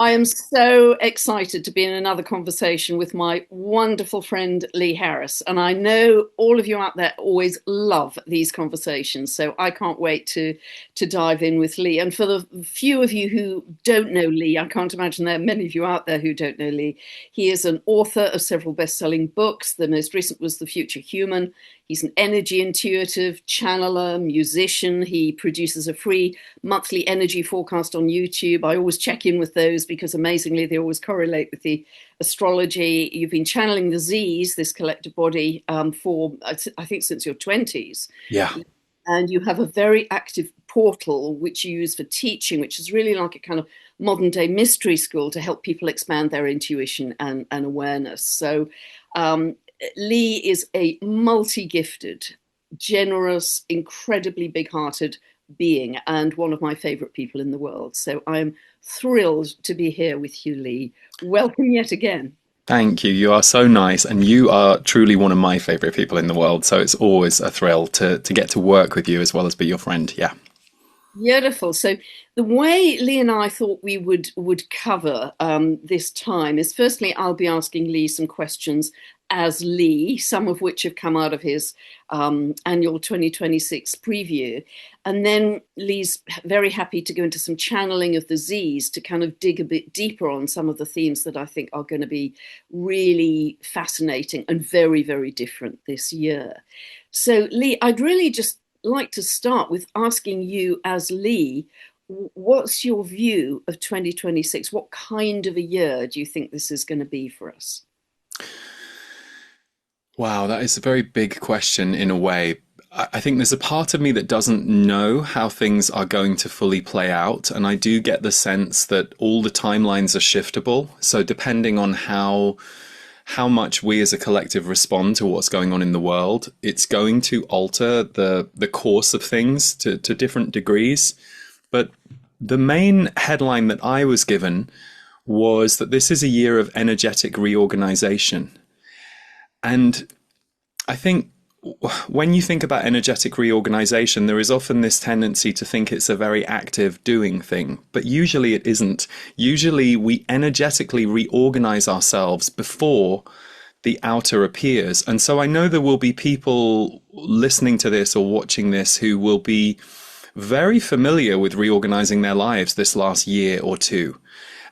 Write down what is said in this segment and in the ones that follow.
I am so excited to be in another conversation with my wonderful friend Lee Harris. And I know all of you out there always love these conversations. So I can't wait to dive in with Lee. And for the few of you who don't know Lee, I can't imagine there are many of you out there who don't know Lee. He is an author of several best-selling books. The most recent was The Future Human. He's an energy intuitive, channeler, musician. He produces a free monthly energy forecast on YouTube. I always check in with those because amazingly they always correlate with the astrology. You've been channeling the Z's, this collective body, for I think since your 20s. Yeah. And you have a very active portal which you use for teaching, which is really like a kind of modern day mystery school to help people expand their intuition and awareness. So Lee is a multi-gifted, generous, incredibly big-hearted being and one of my favorite people in the world. So I'm thrilled to be here with you, Lee. Welcome yet again. Thank you. You are so nice, and you are truly one of my favorite people in the world. So it's always a thrill to get to work with you as well as be your friend. Yeah. Beautiful. So the way Lee and I thought we would cover this time is firstly, I'll be asking Lee some questions as Lee, some of which have come out of his annual 2026 preview. And then Lee's very happy to go into some channeling of the Z's to kind of dig a bit deeper on some of the themes that I think are going to be really fascinating and very, very different this year. So Lee, I'd really just like to start with asking you as Lee, what's your view of 2026? What kind of a year do you think this is going to be for us? Wow, that is a very big question in a way. I think there's a part of me that doesn't know how things are going to fully play out. And I do get the sense that all the timelines are shiftable. So depending on how much we as a collective respond to what's going on in the world, it's going to alter the course of things to different degrees. But the main headline that I was given was that this is a year of energetic reorganization. And I think when you think about energetic reorganization, there is often this tendency to think it's a very active doing thing, but usually it isn't. Usually we energetically reorganize ourselves before the outer appears. And so I know there will be people listening to this or watching this who will be very familiar with reorganizing their lives this last year or two.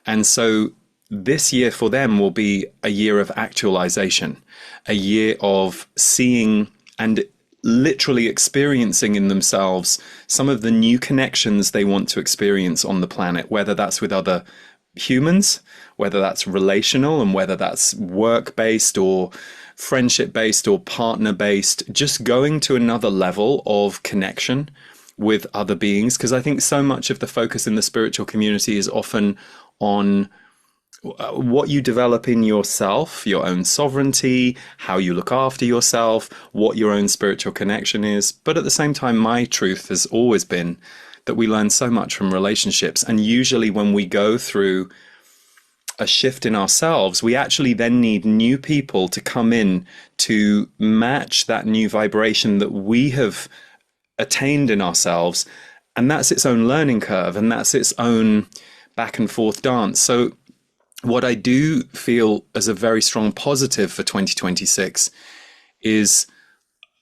And so this year for them will be a year of actualization, a year of seeing and literally experiencing in themselves some of the new connections they want to experience on the planet, whether that's with other humans, whether that's relational, and whether that's work-based or friendship-based or partner-based, just going to another level of connection with other beings. Because I think so much of the focus in the spiritual community is often on what you develop in yourself, your own sovereignty, how you look after yourself, what your own spiritual connection is. But at the same time, my truth has always been that we learn so much from relationships. And usually when we go through a shift in ourselves, we actually then need new people to come in to match that new vibration that we have attained in ourselves. And that's its own learning curve, and that's its own back and forth dance. So what I do feel as a very strong positive for 2026 is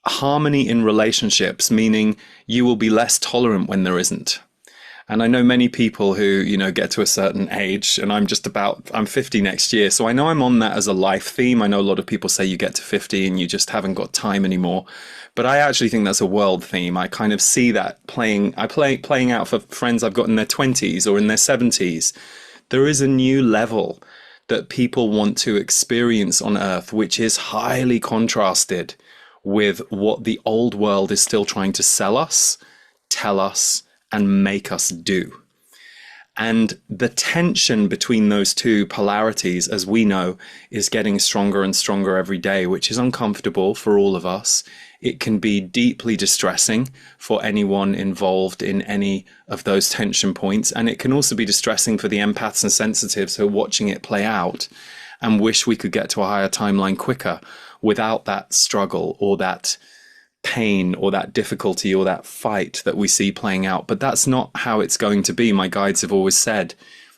harmony in relationships, meaning you will be less tolerant when there isn't. And I know many people who, get to a certain age, and I'm 50 next year. So I know I'm on that as a life theme. I know a lot of people say you get to 50 and you just haven't got time anymore. But I actually think that's a world theme. I kind of see that playing out for friends I've got in their 20s or in their 70s. There is a new level that people want to experience on Earth, which is highly contrasted with what the old world is still trying to sell us, tell us, and make us do. And the tension between those two polarities, as we know, is getting stronger and stronger every day, which is uncomfortable for all of us. It can be deeply distressing for anyone involved in any of those tension points. And it can also be distressing for the empaths and sensitives who are watching it play out and wish we could get to a higher timeline quicker without that struggle or that pain or that difficulty or that fight that we see playing out. But that's not how it's going to be. My guides have always said,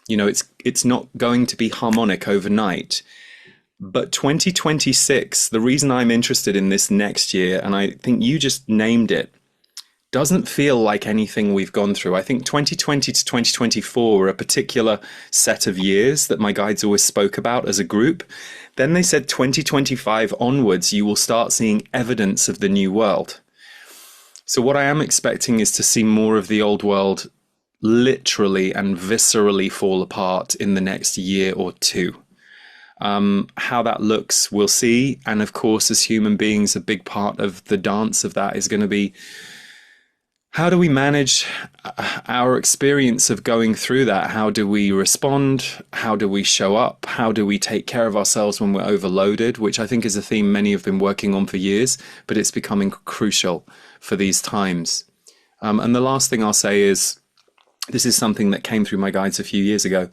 You know, it's not going to be harmonic overnight. But 2026, the reason I'm interested in this next year, and I think you just named it, doesn't feel like anything we've gone through. I think 2020 to 2024 were a particular set of years that my guides always spoke about as a group. Then they said 2025 onwards, you will start seeing evidence of the new world. So what I am expecting is to see more of the old world literally and viscerally fall apart in the next year or two. How that looks, we'll see. And of course, as human beings, a big part of the dance of that is going to be, how do we manage our experience of going through that? How do we respond? How do we show up? How do we take care of ourselves when we're overloaded? Which I think is a theme many have been working on for years, but it's becoming crucial for these times. And the last thing I'll say is, this is something that came through my guides a few years ago.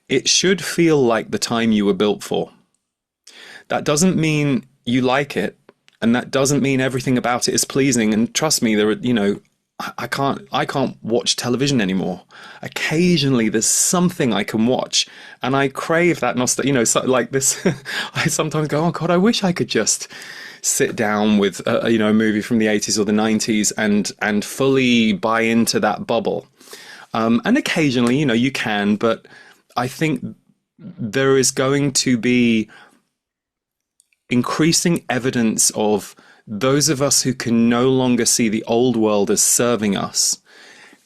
It should feel like the time you were built for. That doesn't mean you like it, and that doesn't mean everything about it is pleasing. And trust me, there are, you know, I can't watch television anymore. Occasionally, there's something I can watch, and I crave that nostalgia. You know, so like this. I sometimes go, oh God, I wish I could just sit down with a movie from the 80s or the 90s and fully buy into that bubble. And occasionally, you know, you can, but I think there is going to be increasing evidence of those of us who can no longer see the old world as serving us,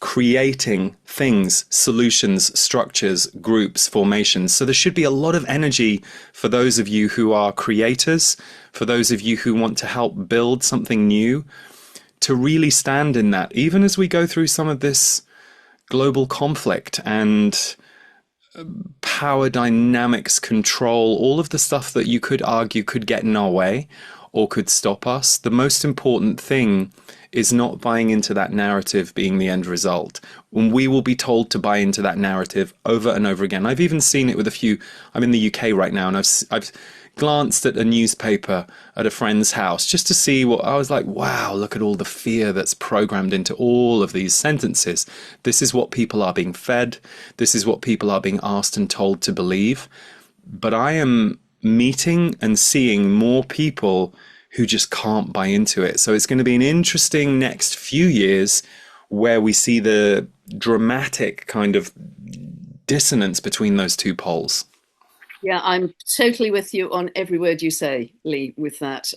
creating things, solutions, structures, groups, formations. So there should be a lot of energy for those of you who are creators, for those of you who want to help build something new, to really stand in that, even as we go through some of this global conflict and power dynamics, control, all of the stuff that you could argue could get in our way or could stop us. The most important thing is not buying into that narrative being the end result. When we will be told to buy into that narrative over and over again. I've even seen it with a few. I'm in the UK right now, and I've glanced at a newspaper at a friend's house just to see what I was like, wow, look at all the fear that's programmed into all of these sentences. This is what people are being fed. This is what people are being asked and told to believe. But I am meeting and seeing more people who just can't buy into it. So it's going to be an interesting next few years where we see the dramatic kind of dissonance between those two poles. Yeah, I'm totally with you on every word you say, Lee, with that.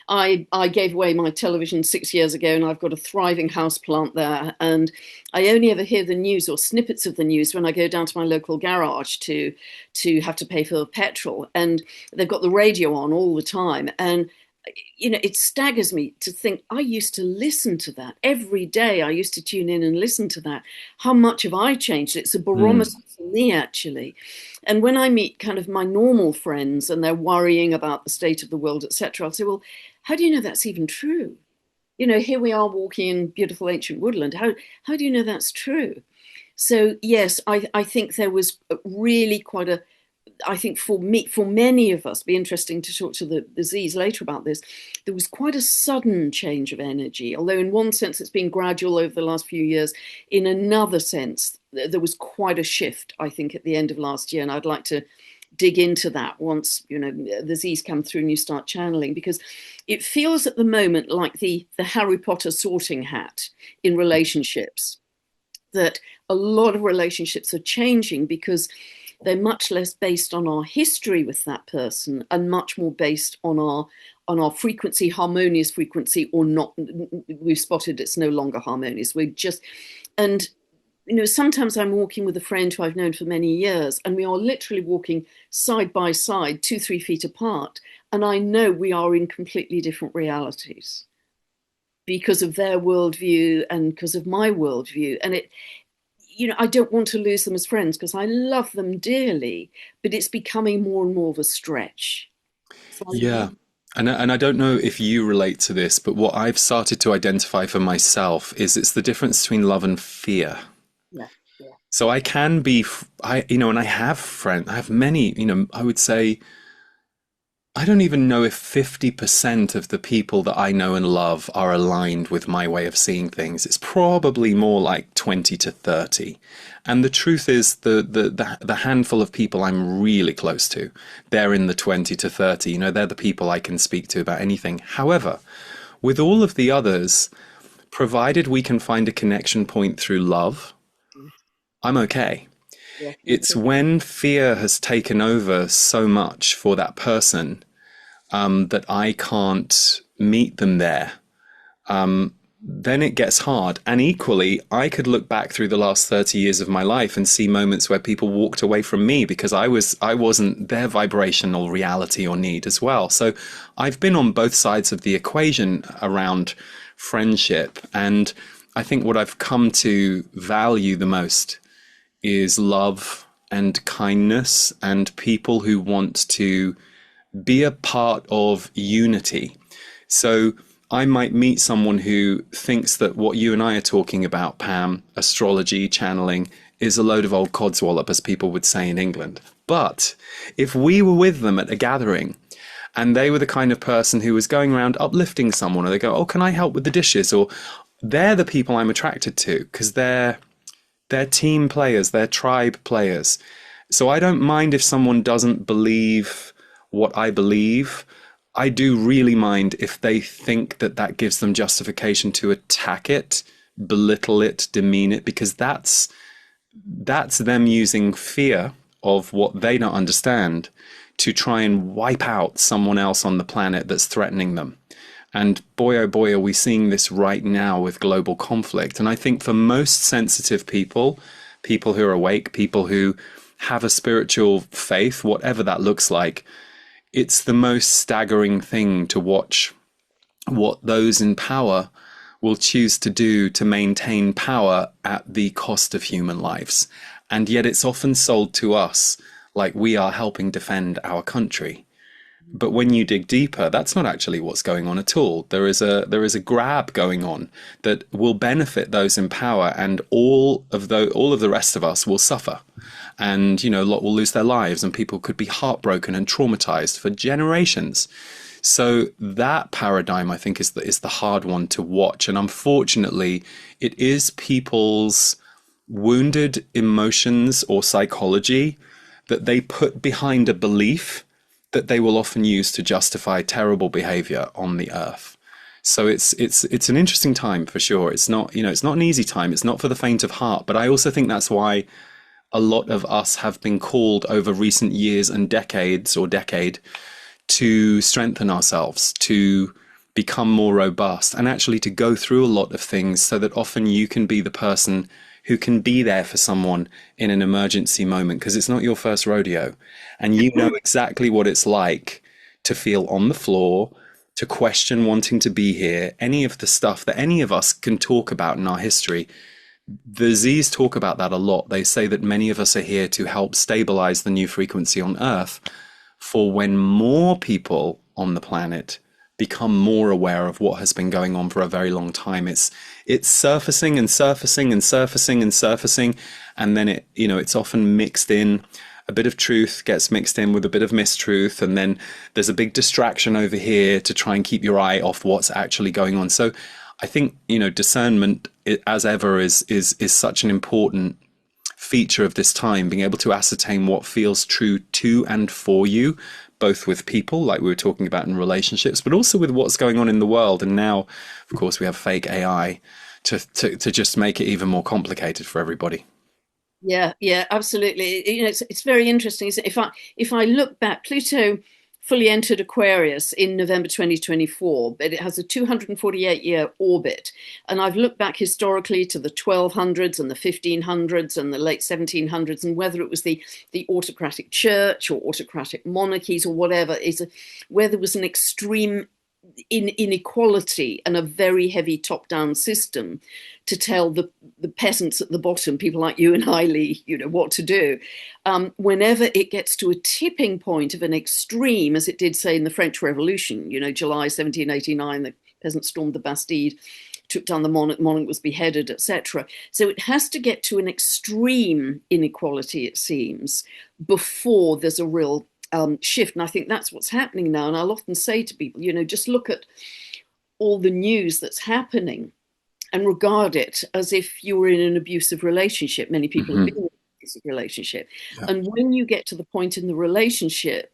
I gave away my television 6 years ago, and I've got a thriving house plant there. And I only ever hear the news or snippets of the news when I go down to my local garage to have to pay for petrol. And they've got the radio on all the time. And you know, it staggers me to think I used to listen to that every day. I used to tune in and listen to that. How much have I changed? It's a barometer for me, actually. And when I meet kind of my normal friends and they're worrying about the state of the world, etc., I'll say, well, how do you know that's even true? You know, here we are walking in beautiful ancient woodland. How do you know that's true? So, yes, I think there was really quite a, I think for many of us, be interesting to talk to the Z's later about this, there was quite a sudden change of energy, although in one sense it's been gradual over the last few years. In another sense, there was quite a shift, I think, at the end of last year, and I'd like to dig into that once, you know, the Z's come through and you start channeling, because it feels at the moment like the Harry Potter sorting hat in relationships, that a lot of relationships are changing because they're much less based on our history with that person and much more based on our frequency, harmonious frequency, or not. We've spotted it's no longer harmonious. We're just, and you know, sometimes I'm walking with a friend who I've known for many years, and we are literally walking side by side, 2-3 feet apart, and I know we are in completely different realities because of their worldview and because of my worldview, and it. You know, I don't want to lose them as friends because I love them dearly, but it's becoming more and more of a stretch. So Yeah. And I don't know if you relate to this, but what I've started to identify for myself is it's the difference between love and fear. yeah, yeah, So I can be, and I have friends, I have many, I would say I don't even know if 50% of the people that I know and love are aligned with my way of seeing things. It's probably more like 20 to 30. And the truth is, the handful of people I'm really close to, they're in the 20 to 30. You know, they're the people I can speak to about anything. However, with all of the others, provided we can find a connection point through love, I'm okay. Yeah, me It's too. when fear has taken over so much for that person that I can't meet them there, then it gets hard. And equally, I could look back through the last 30 years of my life and see moments where people walked away from me because I wasn't their vibrational reality or need as well. So I've been on both sides of the equation around friendship. And I think what I've come to value the most is love and kindness and people who want to be a part of unity. So I might meet someone who thinks that what you and I are talking about, Pam, astrology, channeling, is a load of old codswallop, as people would say in England. But if we were with them at a gathering and they were the kind of person who was going around uplifting someone, or they go, oh, can I help with the dishes? Or they're the people I'm attracted to because they're team players, they're tribe players. So I don't mind if someone doesn't believe what I believe. I do really mind if they think that that gives them justification to attack it, belittle it, demean it, because that's them using fear of what they don't understand to try and wipe out someone else on the planet that's threatening them. And boy, oh boy, are we seeing this right now with global conflict. And I think for most sensitive people, people who are awake, people who have a spiritual faith, whatever that looks like, it's the most staggering thing to watch what those in power will choose to do to maintain power at the cost of human lives. And yet it's often sold to us like we are helping defend our country. But when you dig deeper, that's not actually what's going on at all. There is a grab going on that will benefit those in power, and all of the rest of us will suffer. And a lot will lose their lives, and people could be heartbroken and traumatized for generations. So that paradigm, I think, is the hard one to watch. And unfortunately, it is people's wounded emotions or psychology that they put behind a belief that they will often use to justify terrible behavior on the earth. So it's an interesting time for sure. It's not an easy time. It's not for the faint of heart. But I also think that's why a lot of us have been called over recent years and decade to strengthen ourselves, to become more robust, and actually to go through a lot of things so that often you can be the person who can be there for someone in an emergency moment, because it's not your first rodeo. And you know exactly what it's like to feel on the floor, to question wanting to be here, any of the stuff that any of us can talk about in our history. The Z's talk about that a lot. They say that many of us are here to help stabilize the new frequency on Earth for when more people on the planet become more aware of what has been going on for a very long time. It's surfacing and surfacing and surfacing and surfacing, and then it's often mixed in. A bit of truth gets mixed in with a bit of mistruth, and then there's a big distraction over here to try and keep your eye off what's actually going on. So I think discernment, as ever, is such an important feature of this time, being able to ascertain what feels true to and for you, both with people, like we were talking about in relationships, but also with what's going on in the world. And now, of course, we have fake AI to just make it even more complicated for everybody. Yeah, yeah, absolutely. It's very interesting. If I look back, Pluto fully entered Aquarius in November 2024, but it has a 248-year orbit. And I've looked back historically to the 1200s and the 1500s and the late 1700s, and whether it was the autocratic church or autocratic monarchies or whatever, where there was an extreme inequality and a very heavy top-down system to tell the peasants at the bottom, people like you and I, Lee, what to do. Whenever it gets to a tipping point of an extreme, as it did say in the French Revolution, July 1789, the peasants stormed the Bastille, took down the monarch was beheaded, etc. So it has to get to an extreme inequality, it seems, before there's a real shift. And I think that's what's happening now. And I'll often say to people, just look at all the news that's happening and regard it as if you were in an abusive relationship. Many people have been in an abusive relationship. Yeah. And when you get to the point in the relationship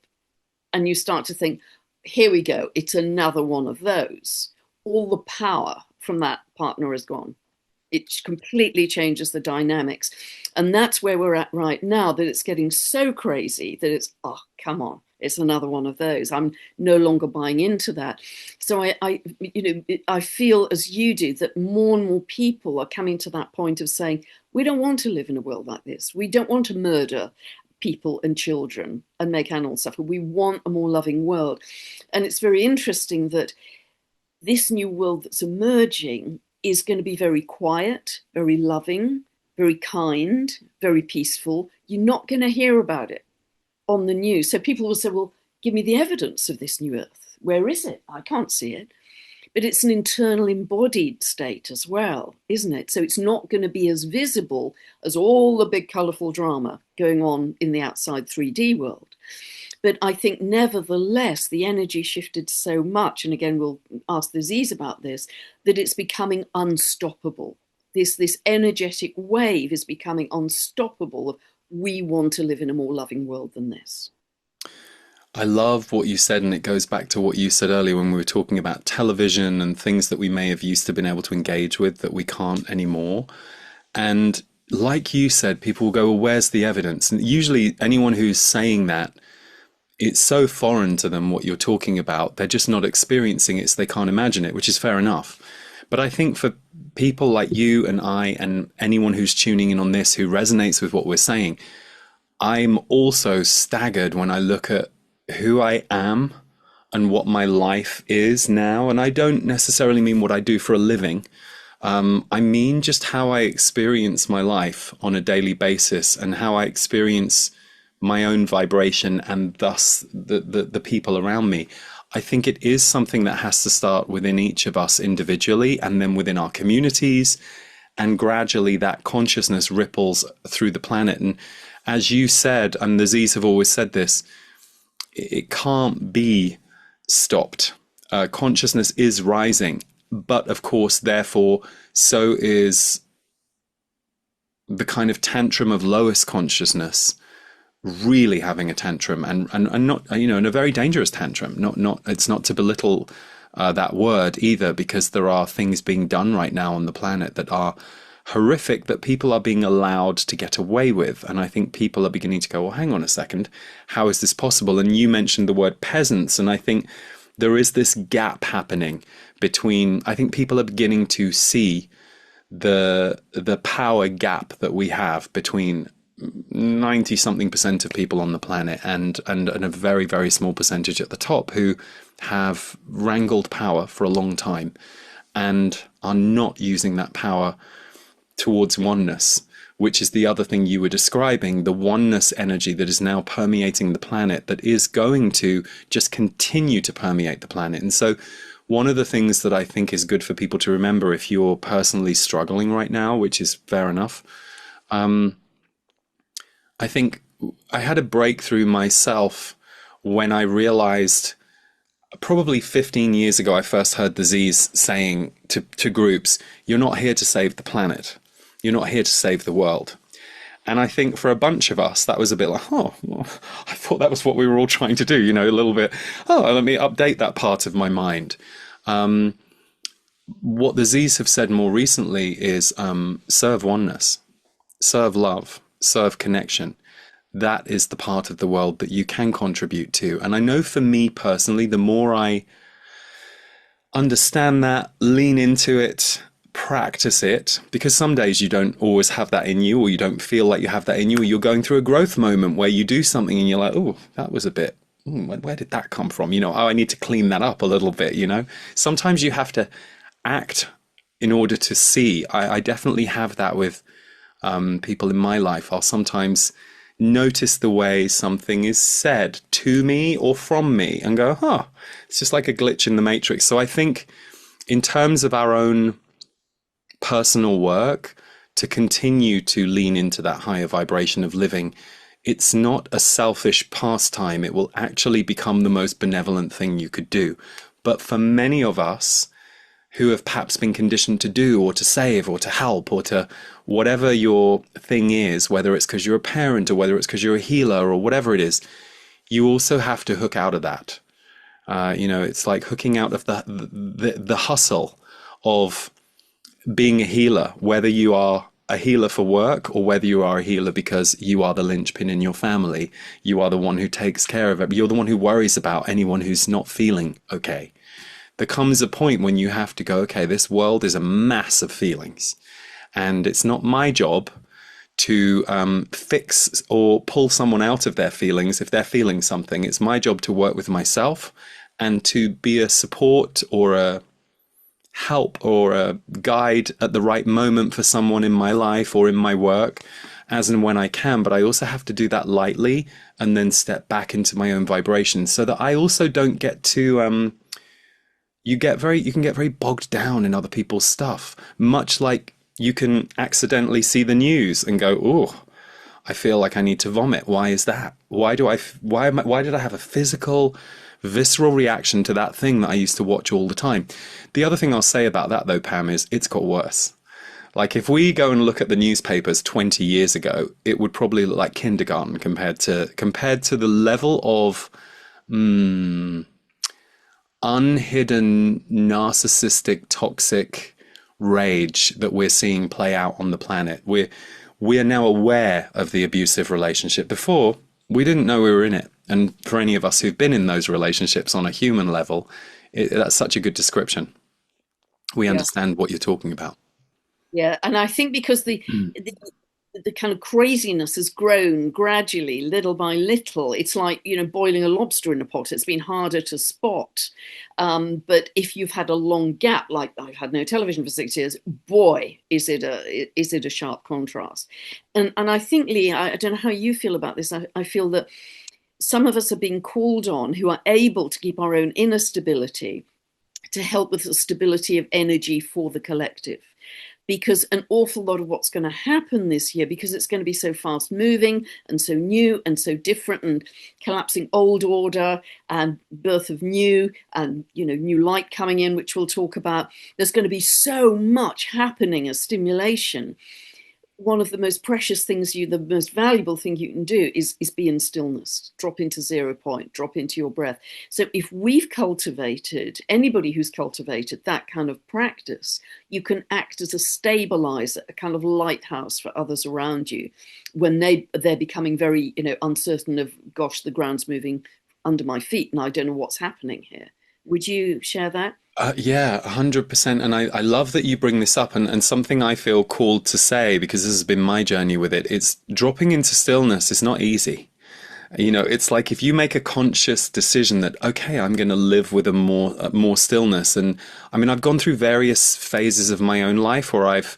and you start to think, here we go, it's another one of those, all the power from that partner is gone. It completely changes the dynamics. And that's where we're at right now, that it's getting so crazy that it's, oh, come on, it's another one of those. I'm no longer buying into that. So I feel, as you do, that more and more people are coming to that point of saying, we don't want to live in a world like this. We don't want to murder people and children and make animals suffer. We want a more loving world. And it's very interesting that this new world that's emerging is going to be very quiet, very loving, very kind, very peaceful. You're not going to hear about it on the news. So people will say, well, give me the evidence of this new earth. Where is it? I can't see it. But it's an internal embodied state as well, isn't it? So it's not going to be as visible as all the big colourful drama going on in the outside 3D world. But I think nevertheless, the energy shifted so much, and again, we'll ask the Z's about this, that it's becoming unstoppable. This energetic wave is becoming unstoppable of, we want to live in a more loving world than this. I love what you said, and it goes back to what you said earlier when we were talking about television and things that we may have used to been able to engage with that we can't anymore. And like you said, people will go, well, where's the evidence? And usually anyone who's saying that, it's so foreign to them what you're talking about. They're just not experiencing it, so they can't imagine it, which is fair enough. But I think for people like you and I and anyone who's tuning in on this who resonates with what we're saying, I'm also staggered when I look at who I am and what my life is now. And I don't necessarily mean what I do for a living. I mean just how I experience my life on a daily basis and how I experience my own vibration and thus the people around me. I think it is something that has to start within each of us individually and then within our communities, and gradually that consciousness ripples through the planet. And as you said, and the Z's have always said this, it can't be stopped. Consciousness is rising, but of course, therefore, so is the kind of tantrum of lowest consciousness really having a tantrum, and not, in a very dangerous tantrum. It's not to belittle that word either, because there are things being done right now on the planet that are horrific, that people are being allowed to get away with. And I think people are beginning to go, well, hang on a second, how is this possible? And you mentioned the word peasants, and I think there is this gap happening between, I think people are beginning to see the power gap that we have between 90-something% of people on the planet and a very, very small percentage at the top who have wrangled power for a long time and are not using that power towards oneness, which is the other thing you were describing, the oneness energy that is now permeating the planet, that is going to just continue to permeate the planet. And so one of the things that I think is good for people to remember, if you're personally struggling right now, which is fair enough, I think I had a breakthrough myself when I realized, probably 15 years ago, I first heard the Z's saying to groups, you're not here to save the planet. You're not here to save the world. And I think for a bunch of us, that was a bit like, oh, well, I thought that was what we were all trying to do, a little bit, let me update that part of my mind. What the Z's have said more recently is serve oneness, serve love, serve connection. That is the part of the world that you can contribute to. And I know for me personally, the more I understand that, lean into it, practice it, because some days you don't always have that in you, or you don't feel like you have that in you, or you're going through a growth moment where you do something and you're like, oh, that was a bit, where did that come from? I need to clean that up a little bit, Sometimes you have to act in order to see. I definitely have that with people in my life. I'll sometimes notice the way something is said to me or from me and go, it's just like a glitch in the matrix. So I think in terms of our own personal work, to continue to lean into that higher vibration of living it's not a selfish pastime. It will actually become the most benevolent thing you could do. But for many of us who have perhaps been conditioned to do or to save or to help or to whatever your thing is, whether it's because you're a parent or whether it's because you're a healer or whatever it is, you also have to hook out of that. It's like hooking out of the hustle of being a healer, whether you are a healer for work or whether you are a healer because you are the linchpin in your family. You are the one who takes care of it. You're the one who worries about anyone who's not feeling okay. There comes a point when you have to go, okay, this world is a mass of feelings, and it's not my job to fix or pull someone out of their feelings if they're feeling something. It's my job to work with myself and to be a support or a help or a guide at the right moment for someone in my life or in my work as and when I can. But I also have to do that lightly and then step back into my own vibration so that I also don't get to you can get very bogged down in other people's stuff, much like you can accidentally see the news and go, oh, I feel like I need to vomit. Why is that? Why did I have a physical, visceral reaction to that thing that I used to watch all the time? The other thing I'll say about that though, Pam, is it's got worse. Like if we go and look at the newspapers 20 years ago, it would probably look like kindergarten compared to the level of unhidden, narcissistic, toxic rage that we're seeing play out on the planet. We are now aware of the abusive relationship. Before, we didn't know we were in it. And for any of us who've been in those relationships on a human level, that's such a good description. We understand what you're talking about. Yeah, and I think because the kind of craziness has grown gradually, little by little. It's like, boiling a lobster in a pot. It's been harder to spot. But if you've had a long gap, like I've had no television for 6 years, boy, is it a sharp contrast. And I think, Lee, I don't know how you feel about this. I feel that some of us are being called on who are able to keep our own inner stability to help with the stability of energy for the collective. Because an awful lot of what's going to happen this year, because it's going to be so fast moving and so new and so different, and collapsing old order and birth of new, and new light coming in, which we'll talk about, there's going to be so much happening as stimulation. One of the most precious things the most valuable thing you can do is be in stillness, drop into 0 point, drop into your breath. So if we've cultivated, anybody who's cultivated that kind of practice, you can act as a stabilizer, a kind of lighthouse for others around you when they're becoming very, uncertain of, gosh, the ground's moving under my feet and I don't know what's happening here. Would you share that? Yeah, 100%. And I love that you bring this up, and something I feel called to say, because this has been my journey with it. It's dropping into stillness is not easy. It's like if you make a conscious decision that, okay, I'm going to live with a more stillness. And I mean, I've gone through various phases of my own life where I've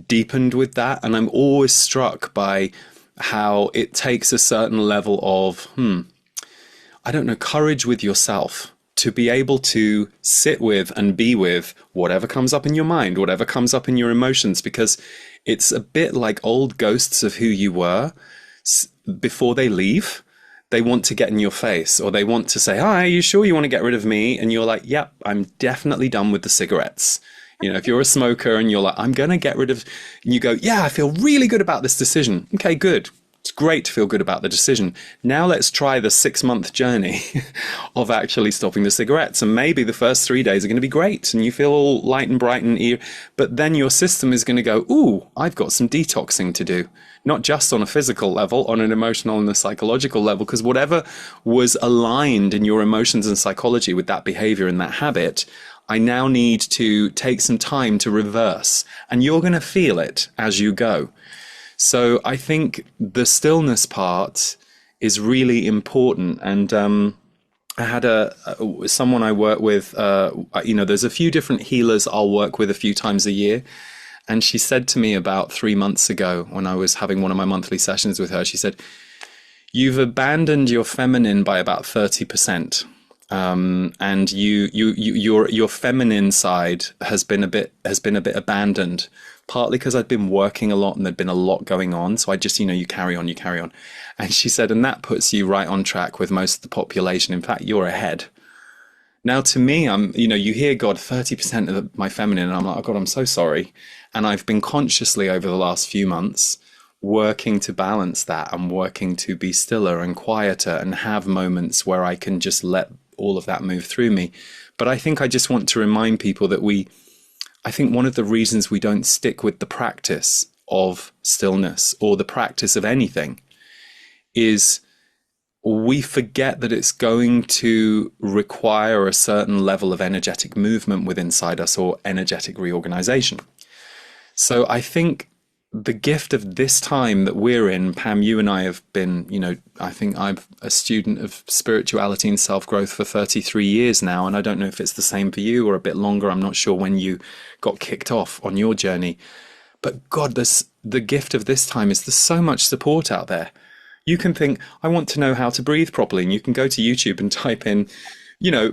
deepened with that. And I'm always struck by how it takes a certain level of, I don't know, courage with yourself to be able to sit with and be with whatever comes up in your mind, whatever comes up in your emotions, because it's a bit like old ghosts of who you were before they leave. They want to get in your face, or they want to say, hi, are you sure you want to get rid of me? And you're like, yep, I'm definitely done with the cigarettes. If you're a smoker and you're like, I'm going to get rid of, and you go, yeah, I feel really good about this decision. Okay, good. It's great to feel good about the decision. Now let's try the 6-month journey of actually stopping the cigarettes. And maybe the first 3 days are going to be great and you feel all light and bright and but then your system is going to go, ooh, I've got some detoxing to do. Not just on a physical level, on an emotional and a psychological level, because whatever was aligned in your emotions and psychology with that behavior and that habit, I now need to take some time to reverse. And you're going to feel it as you go. So I think the stillness part is really important. And I had someone I work with, there's a few different healers I'll work with a few times a year. And she said to me about 3 months ago when I was having one of my monthly sessions with her, she said, you've abandoned your feminine by about 30%. And your feminine side has been a bit abandoned partly because I'd been working a lot and there'd been a lot going on. So I just, you carry on, you carry on. And she said, and that puts you right on track with most of the population. In fact, you're ahead. Now, to me, you hear God, 30% of my feminine, and I'm like, oh God, I'm so sorry. And I've been consciously over the last few months working to balance that and working to be stiller and quieter and have moments where I can just let all of that move through me. But I think I just want to remind people that I think one of the reasons we don't stick with the practice of stillness or the practice of anything is we forget that it's going to require a certain level of energetic movement within inside us or energetic reorganization. So I think the gift of this time that we're in, Pam, you and I have been, I think I'm a student of spirituality and self-growth for 33 years now. And I don't know if it's the same for you or a bit longer. I'm not sure when you got kicked off on your journey. But God, the gift of this time is there's so much support out there. You can think, I want to know how to breathe properly. And you can go to YouTube and type in,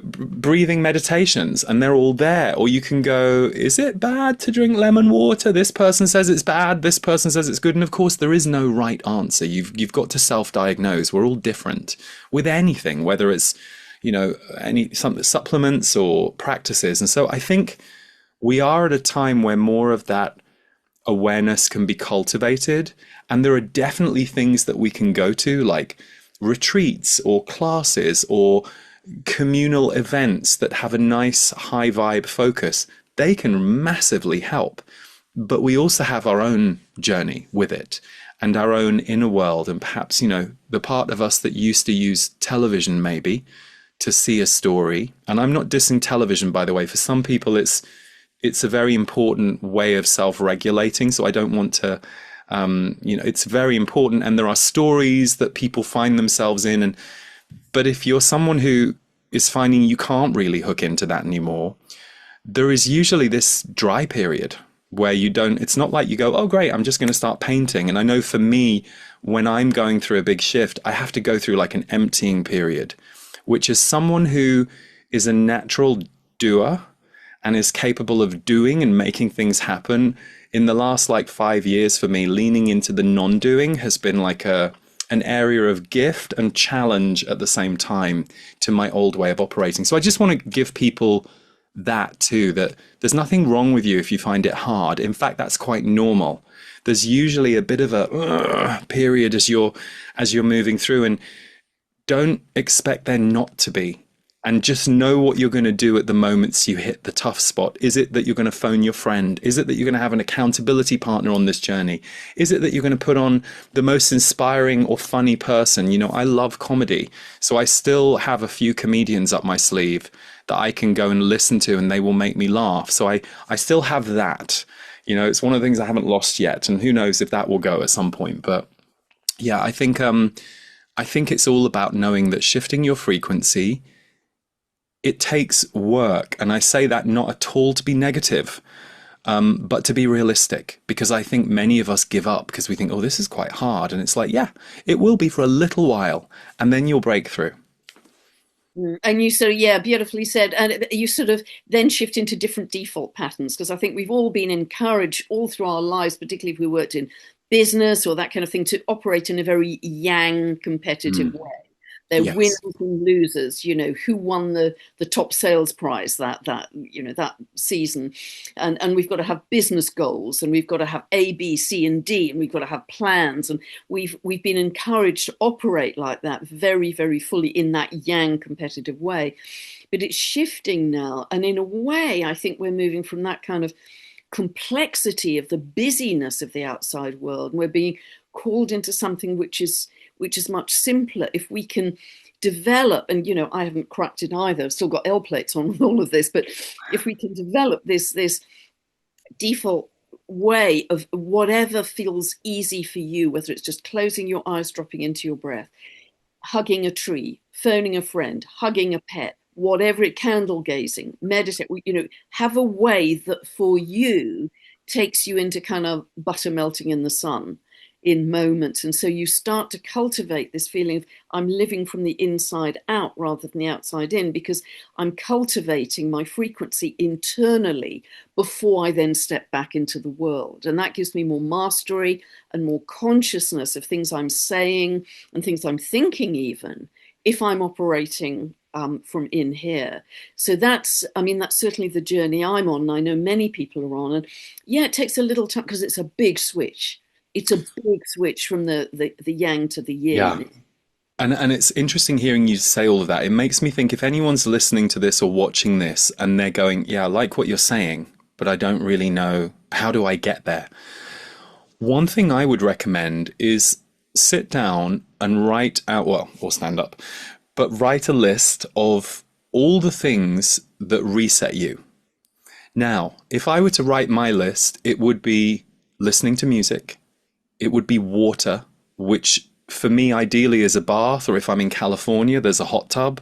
breathing meditations, and they're all there. Or you can go, is it bad to drink lemon water? This person says it's bad. This person says it's good. And of course, there is no right answer. You've got to self-diagnose. We're all different with anything, whether it's, some supplements or practices. And so I think we are at a time where more of that awareness can be cultivated. And there are definitely things that we can go to, like retreats or classes or communal events that have a nice high vibe focus. They can massively help. But we also have our own journey with it and our own inner world. And perhaps, the part of us that used to use television maybe to see a story. And I'm not dissing television, by the way. For some people, it's a very important way of self-regulating. So I don't want to, it's very important. And there are stories that people find themselves in. But if you're someone who is finding you can't really hook into that anymore, there is usually this dry period where it's not like you go, oh, great, I'm just going to start painting. And I know for me, when I'm going through a big shift, I have to go through like an emptying period, which is someone who is a natural doer and is capable of doing and making things happen. In the last 5 years for me, leaning into the non-doing has been like an area of gift and challenge at the same time to my old way of operating. So I just want to give people that too, that there's nothing wrong with you if you find it hard. In fact, that's quite normal. There's usually a bit of a period as you're moving through, and don't expect there not to be. And just know what you're going to do at the moments you hit the tough spot. Is it that you're going to phone your friend? Is it that you're going to have an accountability partner on this journey? Is it that you're going to put on the most inspiring or funny person? I love comedy. So I still have a few comedians up my sleeve that I can go and listen to, and they will make me laugh. So I still have that. It's one of the things I haven't lost yet. And who knows if that will go at some point. But yeah, I think it's all about knowing that shifting your frequency, it takes work. And I say that not at all to be negative, but to be realistic, because I think many of us give up because we think, oh, this is quite hard. And it's like, yeah, it will be for a little while, and then you'll break through. And you sort of, yeah, beautifully said. And you sort of then shift into different default patterns, because I think we've all been encouraged all through our lives, particularly if we worked in business or that kind of thing, to operate in a very yang competitive way. They're Yes. winners and losers, who won the top sales prize that season. And we've got to have business goals, and we've got to have A, B, C, and D, and we've got to have plans. And we've been encouraged to operate like that very, very fully in that yang competitive way. But it's shifting now. And in a way, I think we're moving from that kind of complexity of the busyness of the outside world, and we're being called into something which is much simpler. If we can develop, and I haven't cracked it either, I've still got L plates on with all of this, but if we can develop this default way of whatever feels easy for you, whether it's just closing your eyes, dropping into your breath, hugging a tree, phoning a friend, hugging a pet, whatever it, candle gazing, meditate, have a way that for you takes you into kind of butter melting in the sun. in moments. And so you start to cultivate this feeling of I'm living from the inside out rather than the outside in, because I'm cultivating my frequency internally before I then step back into the world. And that gives me more mastery and more consciousness of things I'm saying and things I'm thinking, even if I'm operating from in here. So that's, I mean, that's certainly the journey I'm on. And I know many people are on. And yeah, it takes a little time because it's a big switch. It's a big switch from the yang to the Yeah. yin. And it's interesting hearing you say all of that. It makes me think if anyone's listening to this or watching this and they're going, yeah, I like what you're saying, but I don't really know how do I get there. One thing I would recommend is sit down and write out, well, or stand up, but write a list of all the things that reset you. Now, if I were to write my list, it would be listening to music, it would be water, which for me ideally is a bath, or if I'm in California, there's a hot tub.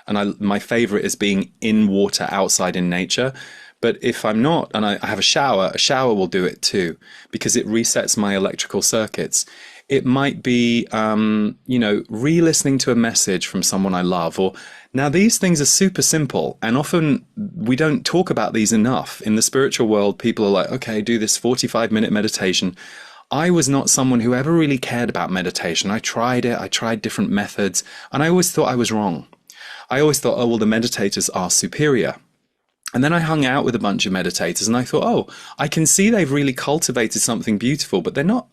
And my favorite is being in water outside in nature. But if I'm not, and I have a shower will do it too, because it resets my electrical circuits. It might be, re-listening to a message from someone I love. Or now these things are super simple, and often we don't talk about these enough. In the spiritual world, people are like, okay, do this 45-minute meditation. I was not someone who ever really cared about meditation. I tried it. I tried different methods, and I always thought I was wrong. I always thought, oh, well, the meditators are superior. And then I hung out with a bunch of meditators and I thought, oh, I can see they've really cultivated something beautiful, but they're not.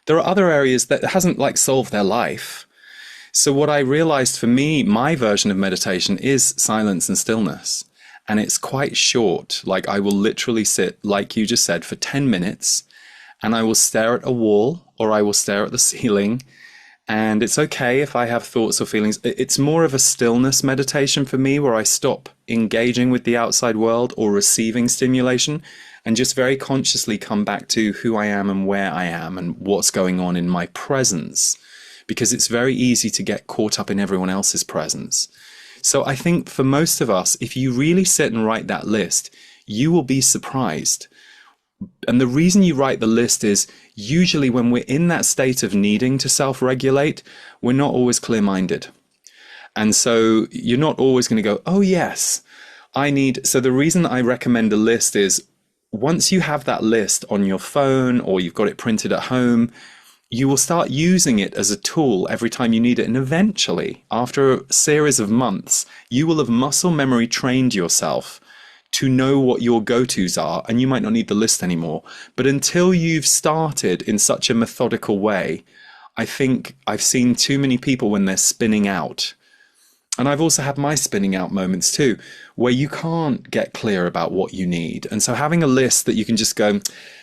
There are other areas that hasn't like solved their life. So what I realized for me, my version of meditation is silence and stillness. And it's quite short. Like I will literally sit, like you just said, for 10 minutes and I will stare at a wall or I will stare at the ceiling. And it's okay if I have thoughts or feelings. It's more of a stillness meditation for me, where I stop engaging with the outside world or receiving stimulation and just very consciously come back to who I am and where I am and what's going on in my presence, because it's very easy to get caught up in everyone else's presence. So I think for most of us, if you really sit and write that list, you will be surprised. And the reason you write the list is usually when we're in that state of needing to self-regulate, we're not always clear-minded. And so you're not always going to go, oh, yes, I need. So the reason I recommend a list is once you have that list on your phone or you've got it printed at home, you will start using it as a tool every time you need it. And eventually, after a series of months, you will have muscle memory trained yourself to know what your go-tos are, and you might not need the list anymore. But until you've started in such a methodical way, I think I've seen too many people when they're spinning out. And I've also had my spinning out moments too, where you can't get clear about what you need. And so having a list that you can just go,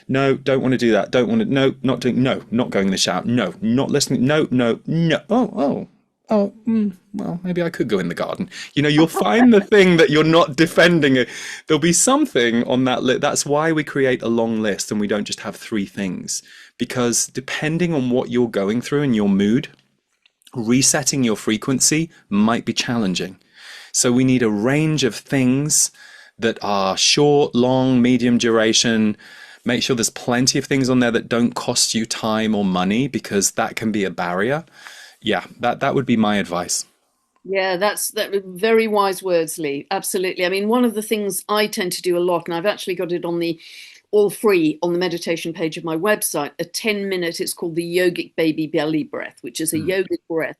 no, don't want to do that. Don't want to, no, not doing, no, not going in the shower. No, not listening. No, no, no. Well, maybe I could go in the garden. You'll find the thing that you're not defending. There'll be something on that list. That's why we create a long list and we don't just have 3 things. Because depending on what you're going through and your mood, resetting your frequency might be challenging. So we need a range of things that are short, long, medium duration. Make sure there's plenty of things on there that don't cost you time or money, because that can be a barrier. Yeah, that would be my advice. Yeah, that very wise words, Lee. Absolutely. I mean, one of the things I tend to do a lot, and I've actually got it on the all free on the meditation page of my website, a 10-minute, it's called the yogic baby belly breath, which is a yogic breath.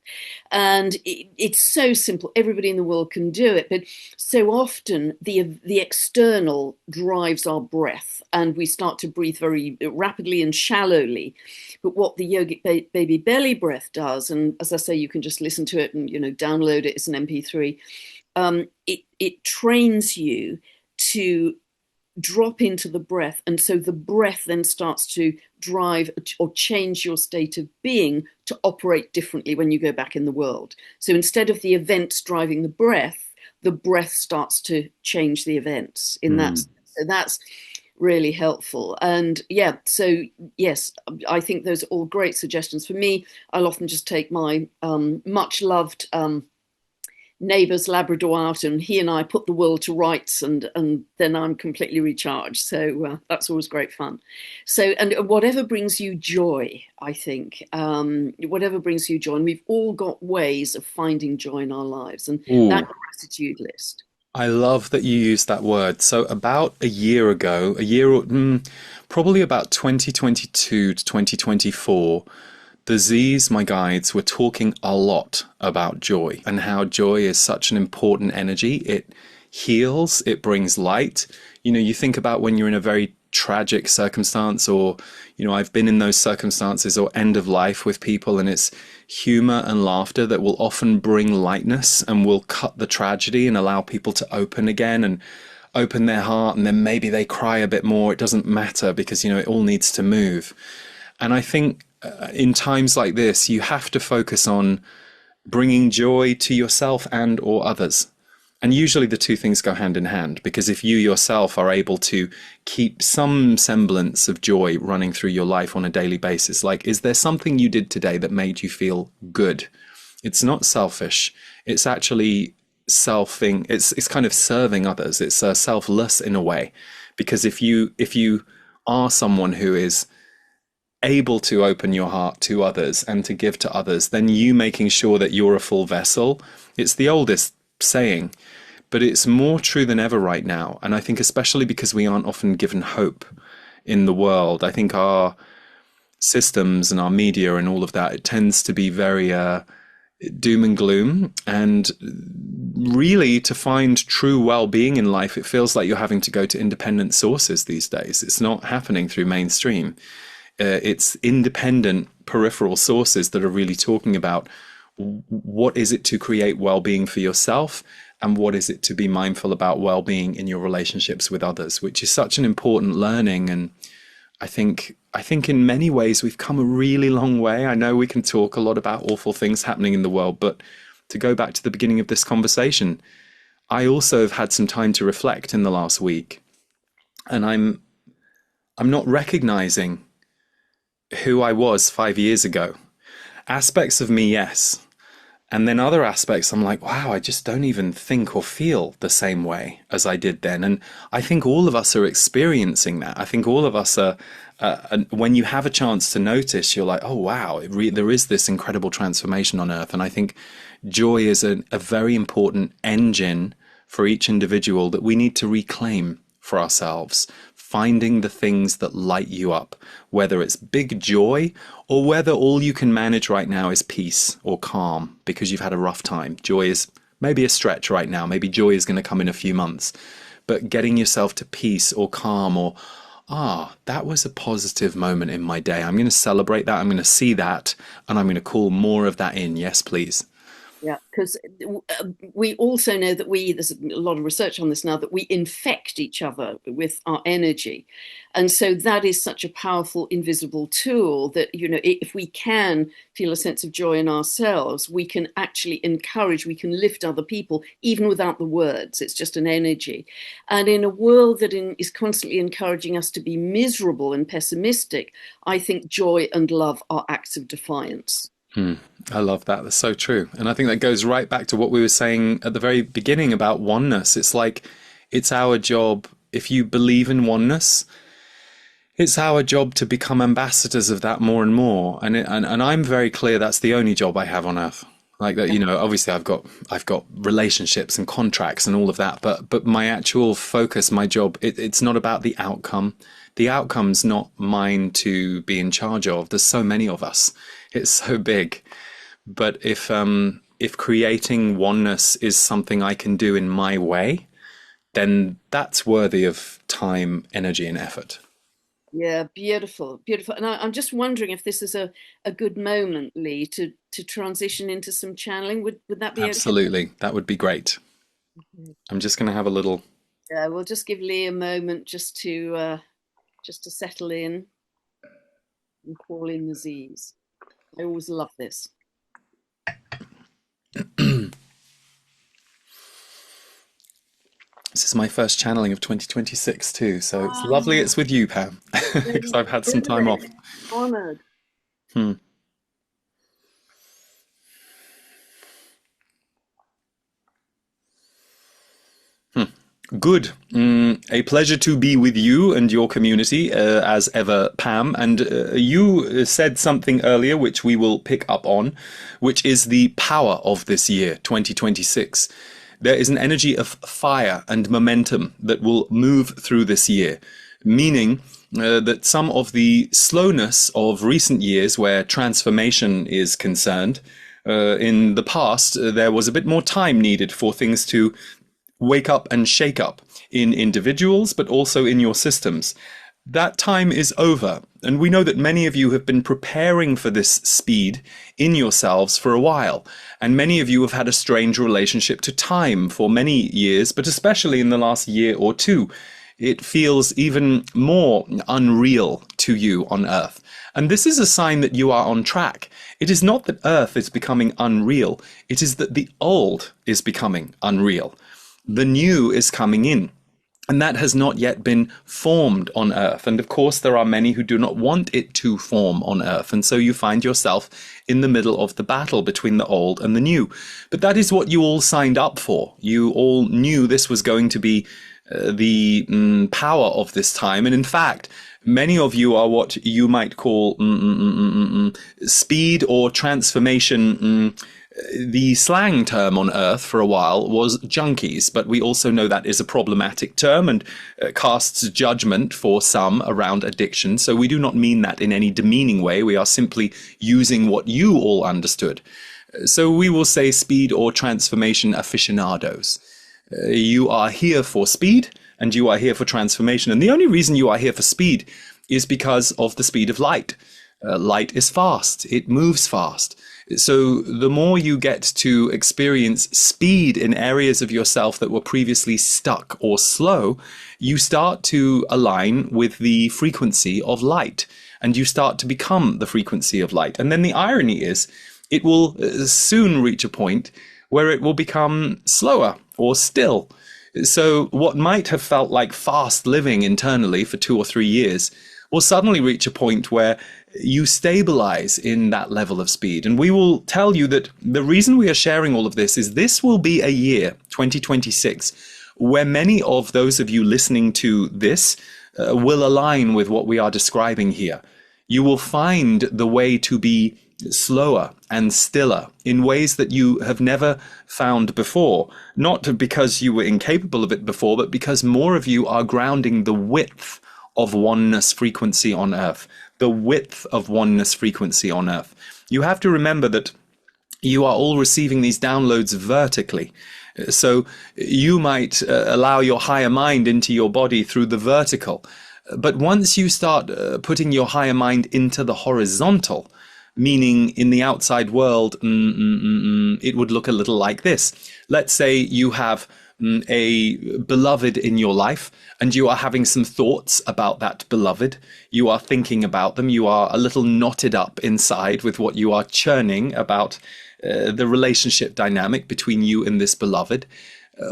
And it's so simple. Everybody in the world can do it. But so often the external drives our breath and we start to breathe very rapidly and shallowly. But what the yogic baby belly breath does, and as I say, you can just listen to it and, download it as an MP3. It trains you to drop into the breath. And so the breath then starts to drive or change your state of being to operate differently when you go back in the world. So instead of the events driving the breath starts to change the events in that. So that's really helpful. And yeah, so yes, I think those are all great suggestions. For me, I'll often just take my much loved neighbour's Labrador out, and he and I put the world to rights, and then I'm completely recharged. So that's always great fun. So, and whatever brings you joy, I think, whatever brings you joy, and we've all got ways of finding joy in our lives, and that Ooh, gratitude list. I love that you use that word. So about a year ago, probably about 2022 to 2024, the Z's, my guides, were talking a lot about joy and how joy is such an important energy. It heals, it brings light. You know, you think about when you're in a very tragic circumstance, or, you know, I've been in those circumstances or end of life with people, and it's humor and laughter that will often bring lightness and will cut the tragedy and allow people to open again and open their heart. And then maybe they cry a bit more. It doesn't matter because, you know, it all needs to move. And I think in times like this, you have to focus on bringing joy to yourself and or others. And usually the two things go hand in hand, because if you yourself are able to keep some semblance of joy running through your life on a daily basis, like, is there something you did today that made you feel good? It's not selfish. It's actually selfing. It's kind of serving others. It's selfless in a way, because if you are someone who is able to open your heart to others and to give to others, then you making sure that you're a full vessel. It's the oldest saying, but it's more true than ever right now. And I think especially because we aren't often given hope in the world, I think our systems and our media and all of that, it tends to be very doom and gloom. And really, to find true well-being in life, it feels like you're having to go to independent sources these days. It's not happening through mainstream. It's independent peripheral sources that are really talking about what is it to create well-being for yourself, and what is it to be mindful about well-being in your relationships with others, which is such an important learning. And I think in many ways we've come a really long way. I know we can talk a lot about awful things happening in the world, but to go back to the beginning of this conversation, I also have had some time to reflect in the last week, and I'm not recognizing who I was 5 years ago. Aspects of me, yes. And then other aspects, I'm like, wow, I just don't even think or feel the same way as I did then. And I think all of us are experiencing that. I think all of us are, when you have a chance to notice, you're like, oh, wow, there is this incredible transformation on earth. And I think joy is a very important engine for each individual that we need to reclaim for ourselves, finding the things that light you up, whether it's big joy or whether all you can manage right now is peace or calm because you've had a rough time. Joy is maybe a stretch right now. Maybe joy is going to come in a few months. But getting yourself to peace or calm, or, that was a positive moment in my day. I'm going to celebrate that. I'm going to see that, and I'm going to call more of that in. Yes, please. Yeah, because we also know that there's a lot of research on this now, that we infect each other with our energy. And so that is such a powerful invisible tool that, you know, if we can feel a sense of joy in ourselves, we can actually encourage, we can lift other people, even without the words. It's just an energy. And in a world that is constantly encouraging us to be miserable and pessimistic, I think joy and love are acts of defiance. I love that. That's so true. And I think that goes right back to what we were saying at the very beginning about oneness. It's like, it's our job, if you believe in oneness, it's our job to become ambassadors of that more and more. And I'm very clear that's the only job I have on earth. Like that, you know, obviously I've got relationships and contracts and all of that, but my actual focus, my job, it's not about the outcome. The outcome's not mine to be in charge of. There's so many of us. It's so big. But if creating oneness is something I can do in my way, then that's worthy of time, energy, and effort. Yeah, beautiful, beautiful. And I'm just wondering if this is a good moment, Lee, to transition into some channeling. Would that be okay? Absolutely. That would be great. Mhm. I'm just going to have a little. Yeah, we'll just give Lee a moment just to settle in and call in the Z's. I always love this. This is my first channeling of 2026 too, so it's lovely Oh, it's with you, Pam, because I've had some time off. honored. Hmm. Good. A pleasure to be with you and your community, as ever, Pam. And you said something earlier, which we will pick up on, which is the power of this year, 2026. There is an energy of fire and momentum that will move through this year, meaning that some of the slowness of recent years where transformation is concerned, in the past, there was a bit more time needed for things to wake up and shake up in individuals, but also in your systems. That time is over, and we know that many of you have been preparing for this speed in yourselves for a while, and many of you have had a strange relationship to time for many years, but especially in the last year or two. It feels even more unreal to you on Earth. And this is a sign that you are on track. It is not that Earth is becoming unreal, it is that the old is becoming unreal. The new is coming in, and that has not yet been formed on Earth. And of course, there are many who do not want it to form on Earth. And so you find yourself in the middle of the battle between the old and the new. But that is what you all signed up for. You all knew this was going to be the power of this time. And in fact, many of you are what you might call speed or transformation. The slang term on Earth for a while was junkies, but we also know that is a problematic term and casts judgment for some around addiction. So we do not mean that in any demeaning way. We are simply using what you all understood. So we will say speed or transformation aficionados. You are here for speed and you are here for transformation. And the only reason you are here for speed is because of the speed of light. Light is fast. It moves fast. So the more you get to experience speed in areas of yourself that were previously stuck or slow, you start to align with the frequency of light, and you start to become the frequency of light. And then the irony is, it will soon reach a point where it will become slower or still. So what might have felt like fast living internally for 2 or 3 years will suddenly reach a point where you stabilize in that level of speed. And we will tell you that the reason we are sharing all of this will be a year, 2026, where many of those of you listening to this will align with what we are describing here. You will find the way to be slower and stiller in ways that you have never found before, not because you were incapable of it before, but because more of you are grounding the width of oneness frequency on Earth, the width of oneness frequency on Earth. You have to remember that you are all receiving these downloads vertically. So you might allow your higher mind into your body through the vertical. But once you start putting your higher mind into the horizontal, meaning in the outside world, it would look a little like this. Let's say you have a beloved in your life and you are having some thoughts about that beloved. You are thinking about them. You are a little knotted up inside with what you are churning about the relationship dynamic between you and this beloved.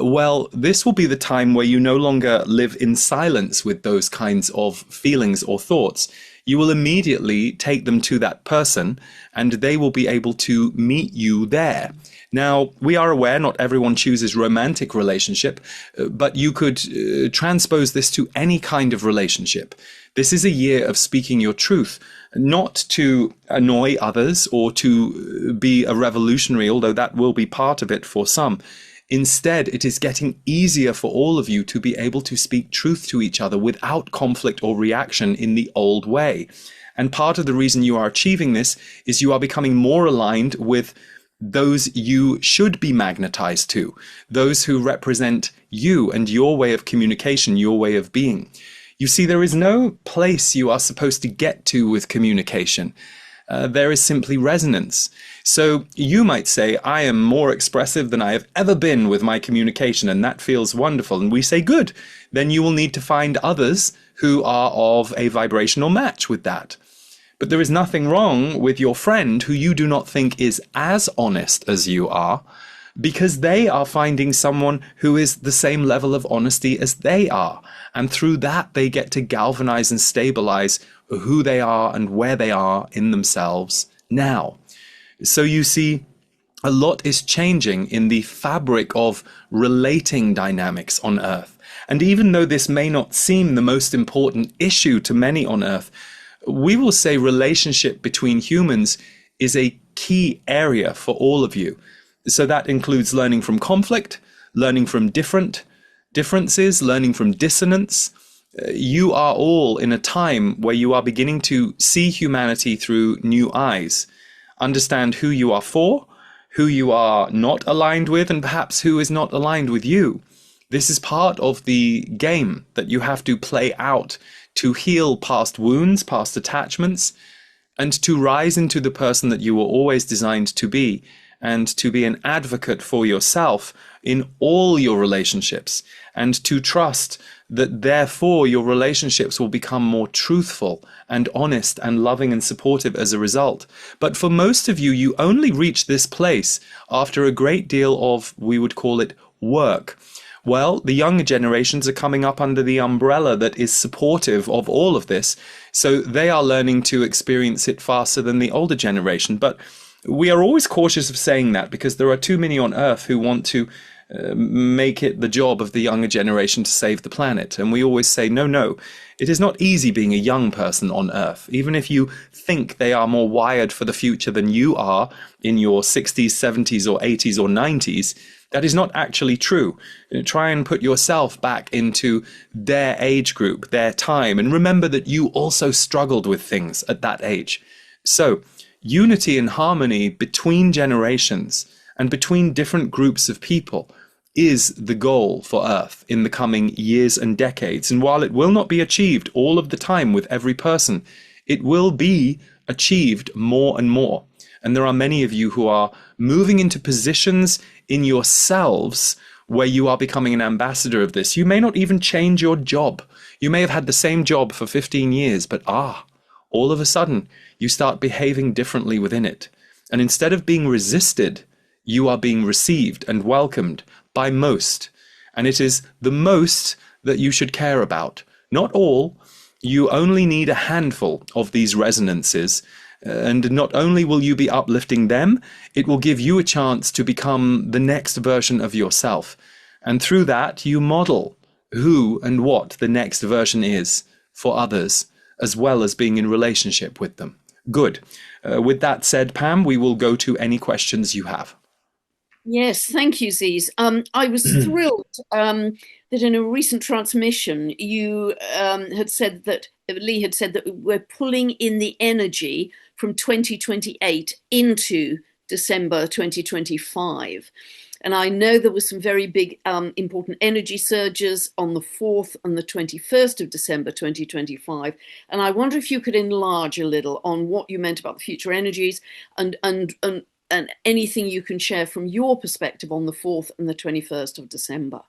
Well, this will be the time where you no longer live in silence with those kinds of feelings or thoughts. You will immediately take them to that person and they will be able to meet you there. Now, we are aware not everyone chooses romantic relationship, but you could transpose this to any kind of relationship. This is a year of speaking your truth, not to annoy others or to be a revolutionary, although that will be part of it for some. Instead, it is getting easier for all of you to be able to speak truth to each other without conflict or reaction in the old way. And part of the reason you are achieving this is you are becoming more aligned with those you should be magnetized to, those who represent you and your way of communication, your way of being. You see, there is no place you are supposed to get to with communication. There is simply resonance. So you might say, I am more expressive than I have ever been with my communication, and that feels wonderful. And we say, good. Then you will need to find others who are of a vibrational match with that. But there is nothing wrong with your friend who you do not think is as honest as you are, because they are finding someone who is the same level of honesty as they are. And through that, they get to galvanize and stabilize who they are and where they are in themselves now. So you see, a lot is changing in the fabric of relating dynamics on Earth. And even though this may not seem the most important issue to many on Earth, we will say relationship between humans is a key area for all of you. So that includes learning from conflict, learning from differences, learning from dissonance. You are all in a time where you are beginning to see humanity through new eyes, understand who you are for, who you are not aligned with, and perhaps who is not aligned with you. This is part of the game that you have to play out to heal past wounds, past attachments, and to rise into the person that you were always designed to be, and to be an advocate for yourself in all your relationships, and to trust that therefore your relationships will become more truthful and honest and loving and supportive as a result. But for most of you, you only reach this place after a great deal of, we would call it, work. Well, the younger generations are coming up under the umbrella that is supportive of all of this, so they are learning to experience it faster than the older generation. But we are always cautious of saying that because there are too many on Earth who want to make it the job of the younger generation to save the planet. And we always say, no, it is not easy being a young person on Earth. Even if you think they are more wired for the future than you are in your 60s, 70s, or 80s, or 90s, that is not actually true. Try and put yourself back into their age group, their time, and remember that you also struggled with things at that age. So, unity and harmony between generations and between different groups of people is the goal for Earth in the coming years and decades. And while it will not be achieved all of the time with every person, it will be achieved more and more. And there are many of you who are moving into positions in yourselves where you are becoming an ambassador of this. You may not even change your job. You may have had the same job for 15 years, but all of a sudden you start behaving differently within it. And instead of being resisted, you are being received and welcomed by most. And it is the most that you should care about. Not all. You only need a handful of these resonances. And not only will you be uplifting them, it will give you a chance to become the next version of yourself. And through that, you model who and what the next version is for others, as well as being in relationship with them. Good. With that said, Pam, we will go to any questions you have. Yes, thank you, Ziz. I was thrilled that in a recent transmission you had said that Lee had said that we're pulling in the energy from 2028 into December 2025. And I know there were some very big important energy surges on the 4th and the 21st of December 2025. And I wonder if you could enlarge a little on what you meant about the future energies and anything you can share from your perspective on the 4th and the 21st of December.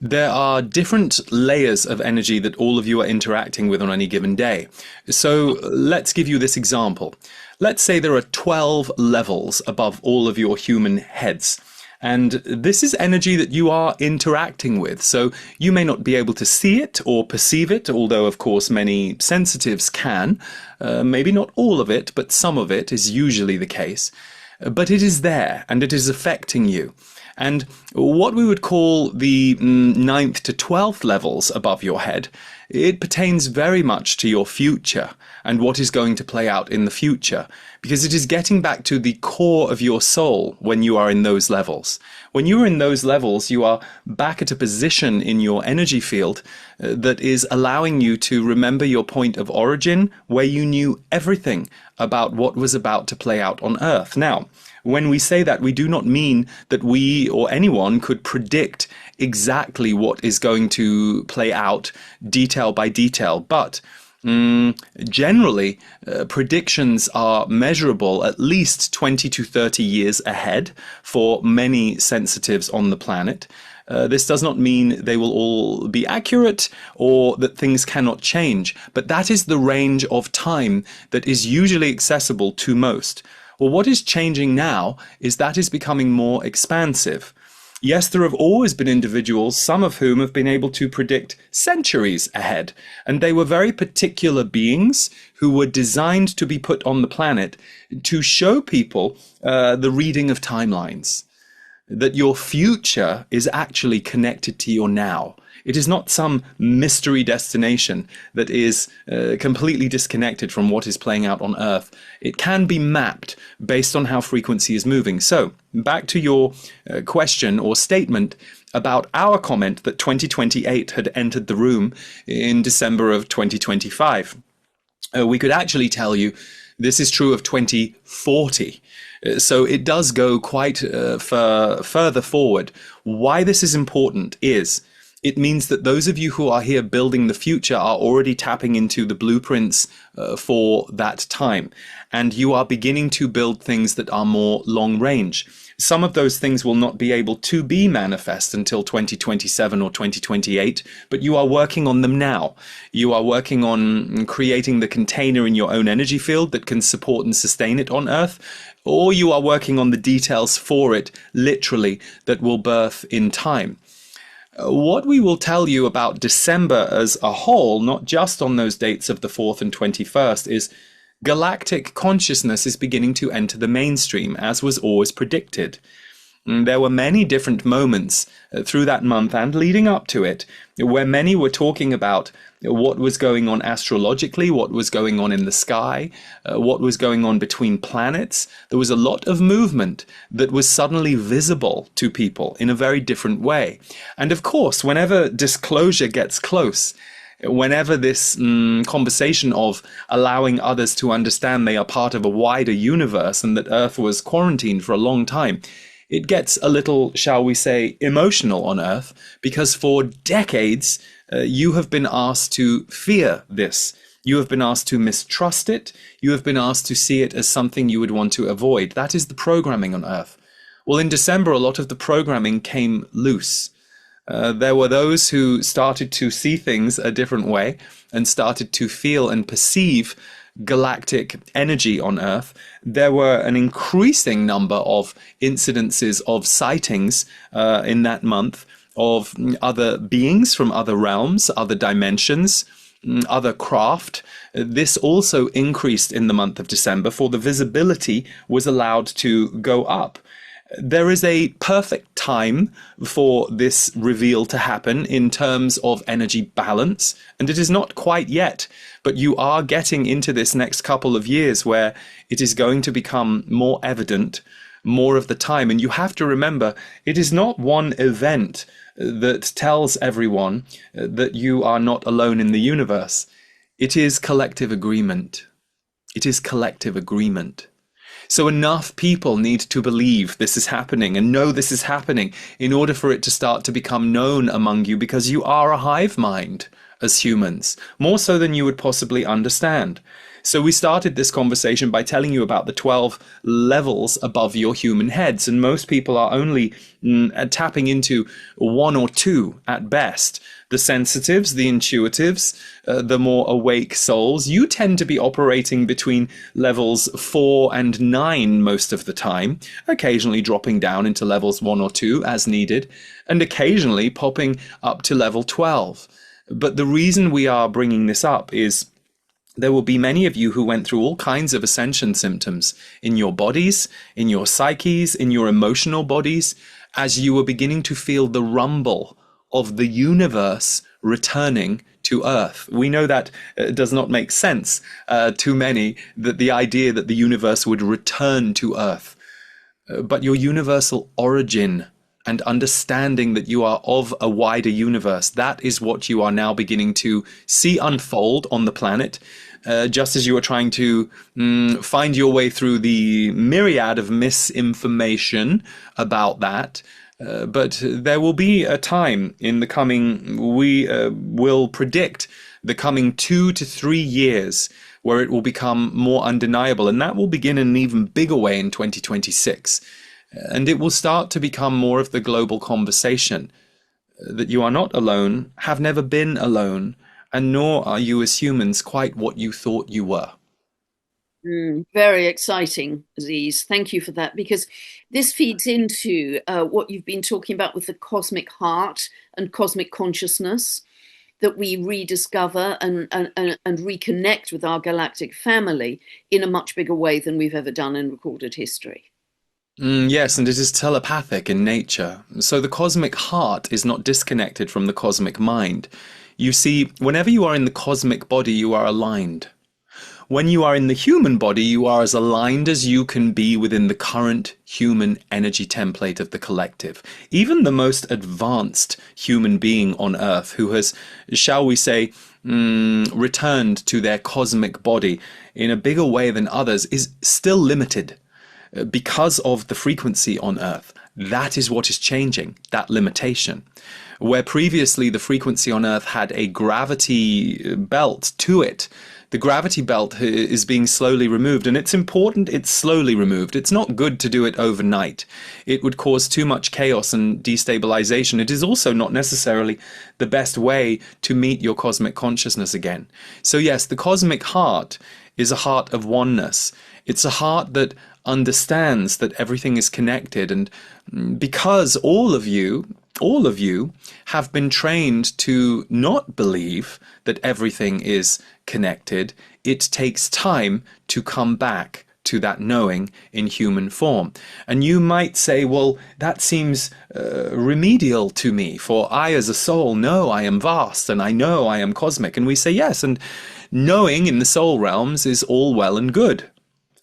There are different layers of energy that all of you are interacting with on any given day. So let's give you this example. Let's say there are 12 levels above all of your human heads. And this is energy that you are interacting with. So you may not be able to see it or perceive it, although, of course, many sensitives can. Maybe not all of it, but some of it is usually the case. But it is there and it is affecting you. And what we would call the 9th to 12th levels above your head, it pertains very much to your future and what is going to play out in the future, because it is getting back to the core of your soul when you are in those levels. When you are in those levels, you are back at a position in your energy field that is allowing you to remember your point of origin, where you knew everything about what was about to play out on Earth. Now, when we say that, we do not mean that we or anyone could predict exactly what is going to play out detail by detail, but generally, predictions are measurable at least 20 to 30 years ahead for many sensitives on the planet. This does not mean they will all be accurate or that things cannot change, but that is the range of time that is usually accessible to most. Well, what is changing now is that is becoming more expansive. Yes, there have always been individuals, some of whom have been able to predict centuries ahead. And they were very particular beings who were designed to be put on the planet to show people the reading of timelines, that your future is actually connected to your now. It is not some mystery destination that is completely disconnected from what is playing out on Earth. It can be mapped based on how frequency is moving. So, back to your question or statement about our comment that 2028 had entered the room in December of 2025. We could actually tell you this is true of 2040. So it does go quite further forward. Why this is important is it means that those of you who are here building the future are already tapping into the blueprints for that time. And you are beginning to build things that are more long range. Some of those things will not be able to be manifest until 2027 or 2028, but you are working on them now. You are working on creating the container in your own energy field that can support and sustain it on Earth, or you are working on the details for it, literally, that will birth in time. What we will tell you about December as a whole, not just on those dates of the 4th and 21st, is galactic consciousness is beginning to enter the mainstream, as was always predicted. There were many different moments through that month and leading up to it, where many were talking about what was going on astrologically, what was going on in the sky, what was going on between planets. There was a lot of movement that was suddenly visible to people in a very different way. And of course, whenever disclosure gets close, whenever this conversation of allowing others to understand they are part of a wider universe and that Earth was quarantined for a long time, it gets a little, shall we say, emotional on Earth, because for decades you have been asked to fear this. You have been asked to mistrust it. You have been asked to see it as something you would want to avoid. That is the programming on Earth. Well, in December, a lot of the programming came loose. There were those who started to see things a different way and started to feel and perceive galactic energy on Earth. There were an increasing number of incidences of sightings in that month of other beings from other realms, other dimensions, other craft. This also increased in the month of December, for the visibility was allowed to go up. There is a perfect time for this reveal to happen in terms of energy balance, and it is not quite yet, but you are getting into this next couple of years where it is going to become more evident more of the time. And you have to remember, it is not one event that tells everyone that you are not alone in the universe. It is collective agreement. It is collective agreement. So enough people need to believe this is happening and know this is happening in order for it to start to become known among you, because you are a hive mind as humans, more so than you would possibly understand. So we started this conversation by telling you about the 12 levels above your human heads, and most people are only tapping into one or two at best. The sensitives, the intuitives, the more awake souls, you tend to be operating between levels 4 and 9 most of the time, occasionally dropping down into levels 1 or 2 as needed, and occasionally popping up to level 12. But the reason we are bringing this up is there will be many of you who went through all kinds of ascension symptoms in your bodies, in your psyches, in your emotional bodies, as you were beginning to feel the rumble of the universe returning to Earth. We know that does not make sense to many, that the idea that the universe would return to Earth. But your universal origin and understanding that you are of a wider universe, that is what you are now beginning to see unfold on the planet, just as you are trying to find your way through the myriad of misinformation about that. But there will be a time in the coming, we will predict the coming 2 to 3 years where it will become more undeniable, and that will begin in an even bigger way in 2026. And it will start to become more of the global conversation that you are not alone, have never been alone, and nor are you as humans quite what you thought you were. Very exciting, Aziz. Thank you for that, because this feeds into what you've been talking about with the cosmic heart and cosmic consciousness, that we rediscover and reconnect with our galactic family in a much bigger way than we've ever done in recorded history. Yes, and it is telepathic in nature. So the cosmic heart is not disconnected from the cosmic mind. You see, whenever you are in the cosmic body, you are aligned. When you are in the human body, you are as aligned as you can be within the current human energy template of the collective. Even the most advanced human being on Earth who has, shall we say, returned to their cosmic body in a bigger way than others is still limited because of the frequency on Earth. That is what is changing, that limitation. Where previously the frequency on Earth had a gravity belt to it, the gravity belt is being slowly removed, and it's important it's slowly removed. It's not good to do it overnight. It would cause too much chaos and destabilization. It is also not necessarily the best way to meet your cosmic consciousness again. So yes, the cosmic heart is a heart of oneness. It's a heart that understands that everything is connected, and because all of you have been trained to not believe that everything is connected, it takes time to come back to that knowing in human form. And you might say, well, that seems remedial to me, for I as a soul know I am vast and I know I am cosmic. And we say yes, and knowing in the soul realms is all well and good.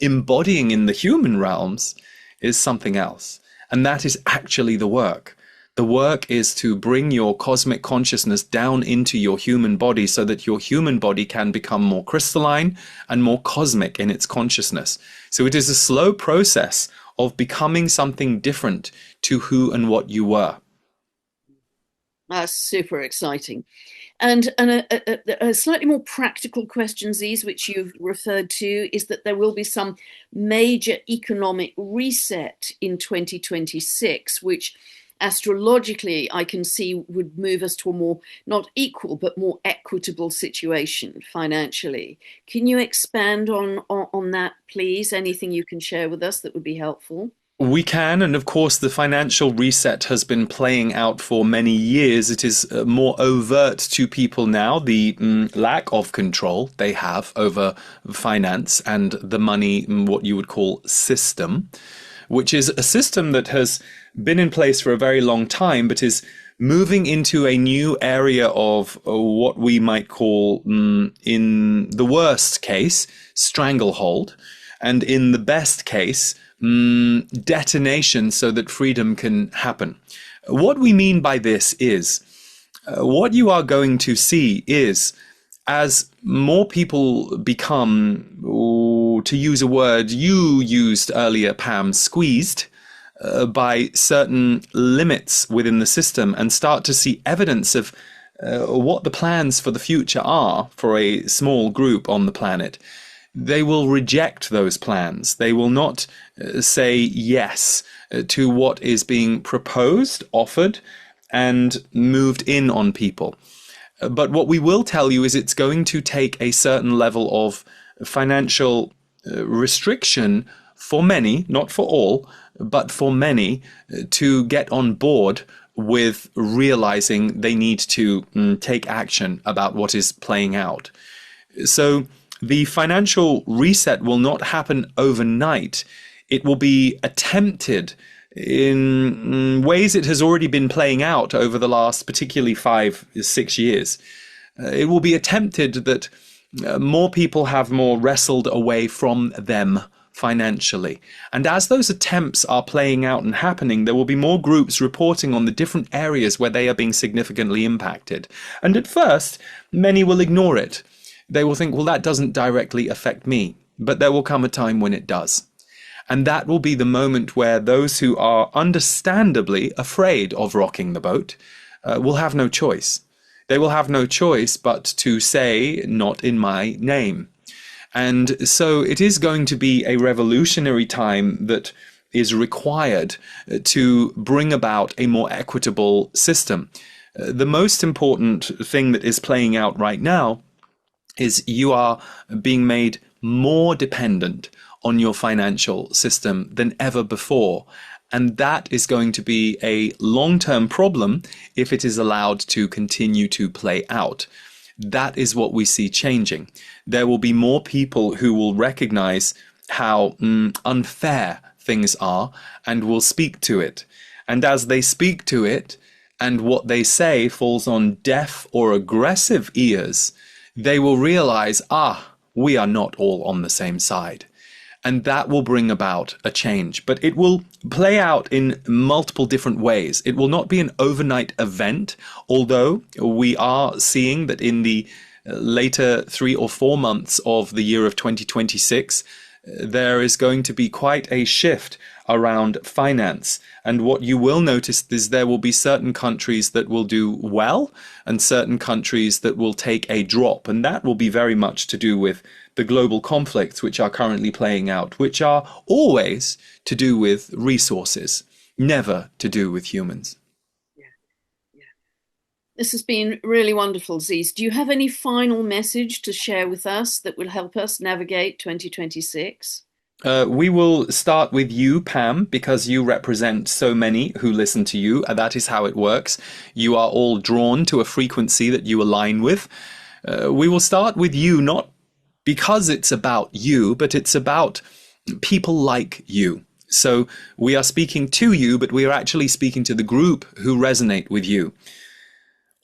Embodying in the human realms is something else. And that is actually the work. The work is to bring your cosmic consciousness down into your human body so that your human body can become more crystalline and more cosmic in its consciousness. So it is a slow process of becoming something different to who and what you were. That's super exciting. And a slightly more practical questions, these which you've referred to, is that there will be some major economic reset in 2026, which astrologically I can see would move us to a more, not equal, but more equitable situation financially. Can you expand on that, please? Anything you can share with us that would be helpful? We can, and of course the financial reset has been playing out for many years. It is more overt to people now, the lack of control they have over finance and the money, what you would call system, which is a system that has been in place for a very long time, but is moving into a new area of what we might call, in the worst case, stranglehold, and in the best case, detonation so that freedom can happen. What we mean by this is, what you are going to see is, as more people become, to use a word you used earlier, Pam, squeezed by certain limits within the system and start to see evidence of what the plans for the future are for a small group on the planet, they will reject those plans. They will not say yes to what is being proposed, offered, and moved in on people. But what we will tell you is it's going to take a certain level of financial restriction for many, not for all, but for many, to get on board with realizing they need to take action about what is playing out. So the financial reset will not happen overnight. It will be attempted in ways it has already been playing out over the last particularly 5-6 years. It will be attempted that more people have more wrestled away from them financially. And as those attempts are playing out and happening, there will be more groups reporting on the different areas where they are being significantly impacted. And at first, many will ignore it. They will think, well, that doesn't directly affect me. But there will come a time when it does. And that will be the moment where those who are understandably afraid of rocking the boat will have no choice. They will have no choice but to say, not in my name. And so it is going to be a revolutionary time that is required to bring about a more equitable system. The most important thing that is playing out right now is you are being made more dependent on your financial system than ever before. And that is going to be a long-term problem if it is allowed to continue to play out. That is what we see changing. There will be more people who will recognize how unfair things are and will speak to it. And as they speak to it, and what they say falls on deaf or aggressive ears, they will realize, we are not all on the same side. And that will bring about a change. But it will play out in multiple different ways. It will not be an overnight event, although we are seeing that in the later 3 or 4 months of the year of 2026, there is going to be quite a shift around finance. And what you will notice is there will be certain countries that will do well and certain countries that will take a drop. And that will be very much to do with the global conflicts which are currently playing out, which are always to do with resources, never to do with humans. This has been really wonderful, Aziz. Do you have any final message to share with us that will help us navigate 2026? We will start with you, Pam, because you represent so many who listen to you. That is how it works. You are all drawn to a frequency that you align with. We will start with you, not because it's about you, but it's about people like you. So we are speaking to you, but we are actually speaking to the group who resonate with you.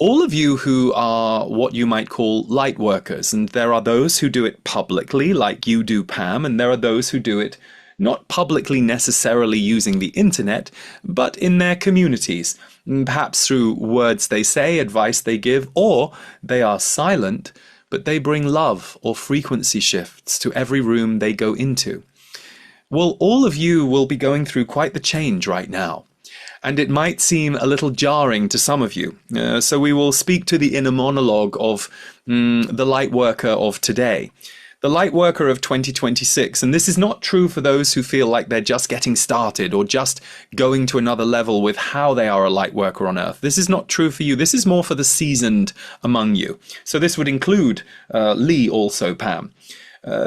All of you who are what you might call light workers, and there are those who do it publicly, like you do, Pam, and there are those who do it not publicly necessarily using the internet, but in their communities, perhaps through words they say, advice they give, or they are silent, but they bring love or frequency shifts to every room they go into. Well, all of you will be going through quite the change right now. And it might seem a little jarring to some of you. So we will speak to the inner monologue of the light worker of today, the light worker of 2026. And this is not true for those who feel like they're just getting started or just going to another level with how they are a light worker on Earth. This is not true for you. This is more for the seasoned among you. So this would include Lee also, Pam.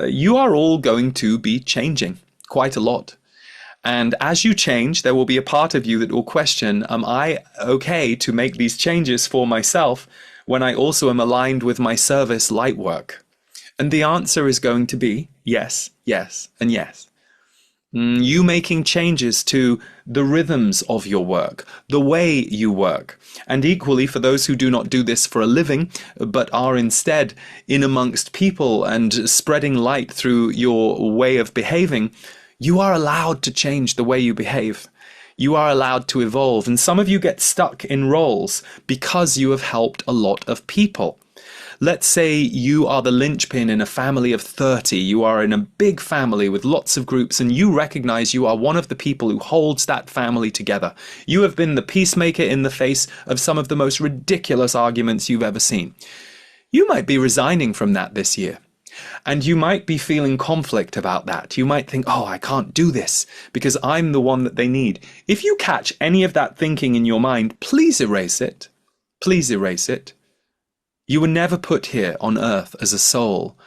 You are all going to be changing quite a lot. And as you change, there will be a part of you that will question, am I okay to make these changes for myself when I also am aligned with my service light work? And the answer is going to be yes, yes, and yes. You making changes to the rhythms of your work, the way you work. And equally for those who do not do this for a living, but are instead in amongst people and spreading light through your way of behaving, you are allowed to change the way you behave. You are allowed to evolve. And some of you get stuck in roles because you have helped a lot of people. Let's say you are the linchpin in a family of 30. You are in a big family with lots of groups, and you recognize you are one of the people who holds that family together. You have been the peacemaker in the face of some of the most ridiculous arguments you've ever seen. You might be resigning from that this year. And you might be feeling conflict about that. You might think, I can't do this because I'm the one that they need. If you catch any of that thinking in your mind, please erase it. Please erase it. You were never put here on earth as a soul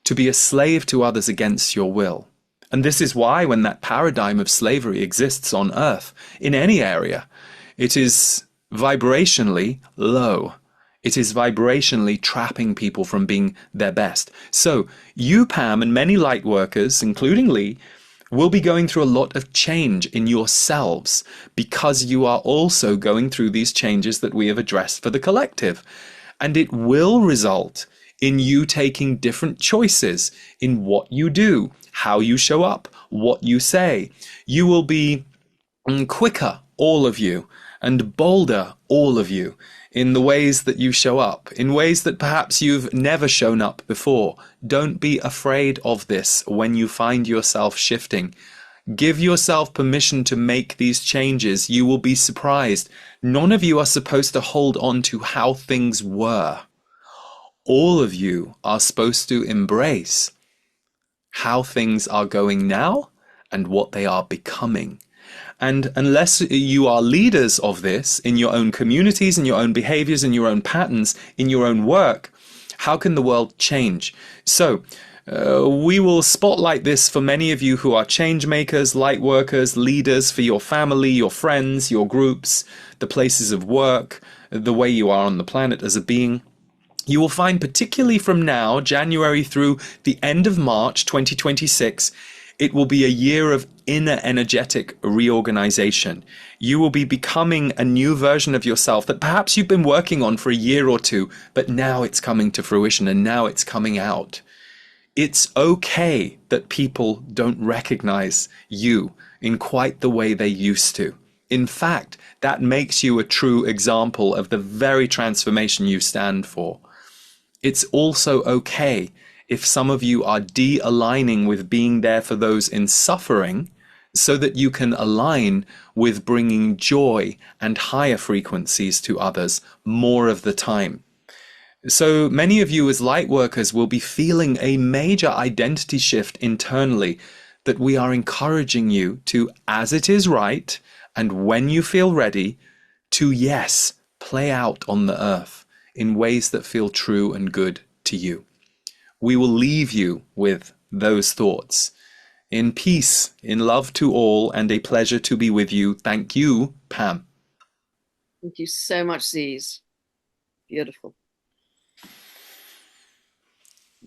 to be a slave to others against your will. And this is why when that paradigm of slavery exists on earth, in any area, it is vibrationally low. It is vibrationally trapping people from being their best. So you, Pam, and many light workers, including Lee, will be going through a lot of change in yourselves because you are also going through these changes that we have addressed for the collective. And it will result in you taking different choices in what you do, how you show up, what you say. You will be quicker, all of you, and bolder, all of you, in the ways that you show up, in ways that perhaps you've never shown up before. Don't be afraid of this when you find yourself shifting. Give yourself permission to make these changes. You will be surprised. None of you are supposed to hold on to how things were. All of you are supposed to embrace how things are going now and what they are becoming. And unless you are leaders of this in your own communities, in your own behaviors, in your own patterns, in your own work, how can the world change? So We will spotlight this for many of you who are change makers, light workers, leaders for your family, your friends, your groups, the places of work, the way you are on the planet as a being. You will find, particularly from now, January through the end of March 2026, it will be a year of inner energetic reorganization. You will be becoming a new version of yourself that perhaps you've been working on for a year or two, but now it's coming to fruition and now it's coming out. It's okay that people don't recognize you in quite the way they used to. In fact, that makes you a true example of the very transformation you stand for. It's also okay if some of you are de-aligning with being there for those in suffering so that you can align with bringing joy and higher frequencies to others more of the time. So many of you as light workers will be feeling a major identity shift internally that we are encouraging you to, as it is right, and when you feel ready, to, yes, play out on the earth in ways that feel true and good to you. We will leave you with those thoughts. In peace, in love to all, and a pleasure to be with you. Thank you, Pam. Thank you so much, Ziz. Beautiful.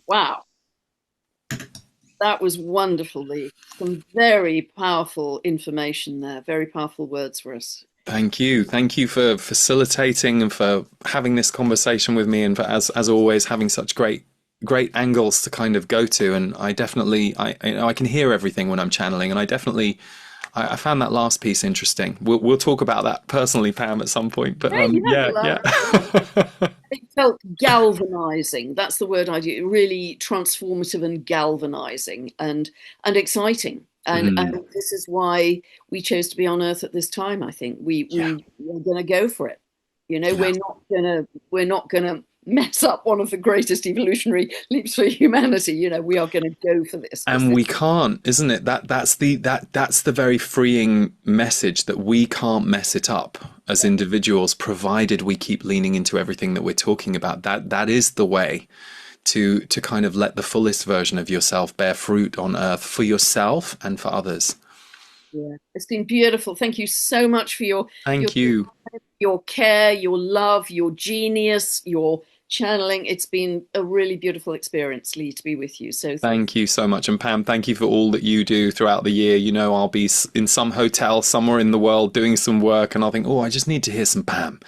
Wow. That was wonderful, Lee. Some very powerful information there, very powerful words for us. Thank you. Thank you for facilitating and for having this conversation with me, and for, as always, having such great angles to kind of go to. And I definitely, I can hear everything when I'm channeling, and I found that last piece interesting. We'll talk about that personally, Pam, at some point. But yeah. It felt galvanizing. That's the word I'd use. Really transformative and galvanizing and exciting. And this is why we chose to be on Earth at this time. I think we're going to go for it. You know, we're not gonna mess up one of the greatest evolutionary leaps for humanity. You know, we are going to go for this. And we can't, isn't it? That's the very freeing message, that we can't mess it up as individuals, provided we keep leaning into everything that we're talking about. That is the way to kind of let the fullest version of yourself bear fruit on Earth for yourself and for others. Yeah, it's been beautiful. Thank you so much for your care, your love, your genius, your channeling. It's been a really beautiful experience, Lee, to be with you. So thank you so much. And Pam, thank you for all that you do throughout the year. You know, I'll be in some hotel somewhere in the world doing some work, and I'll think, oh, I just need to hear some Pam.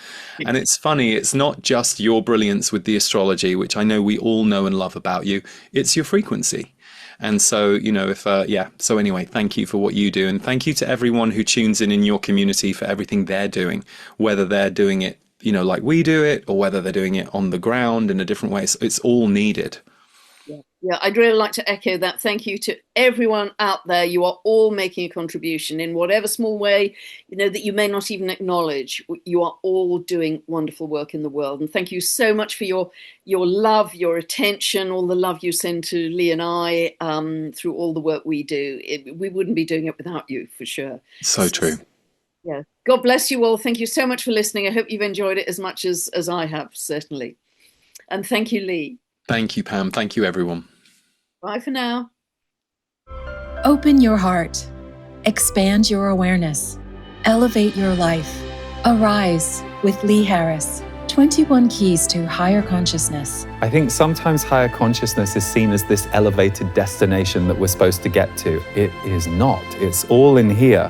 And it's funny, it's not just your brilliance with the astrology, which I know we all know and love about you. It's your frequency. And so, you know, so anyway, thank you for what you do. And thank you to everyone who tunes in your community for everything they're doing, whether they're doing it, you know, like we do it, or whether they're doing it on the ground in a different way. So it's all needed. Yeah, I'd really like to echo that. Thank you to everyone out there. You are all making a contribution in whatever small way, you know, that you may not even acknowledge. You are all doing wonderful work in the world. And thank you so much for your love, your attention, all the love you send to Lee and I through all the work we do. We wouldn't be doing it without you, for sure. So true. Yeah. God bless you all. Thank you so much for listening. I hope you've enjoyed it as much as I have, certainly. And thank you, Lee. Thank you, Pam. Thank you, everyone. Bye for now. Open your heart. Expand your awareness. Elevate your life. Arise with Lee Harris. 21 Keys to Higher Consciousness. I think sometimes higher consciousness is seen as this elevated destination that we're supposed to get to. It is not. It's all in here.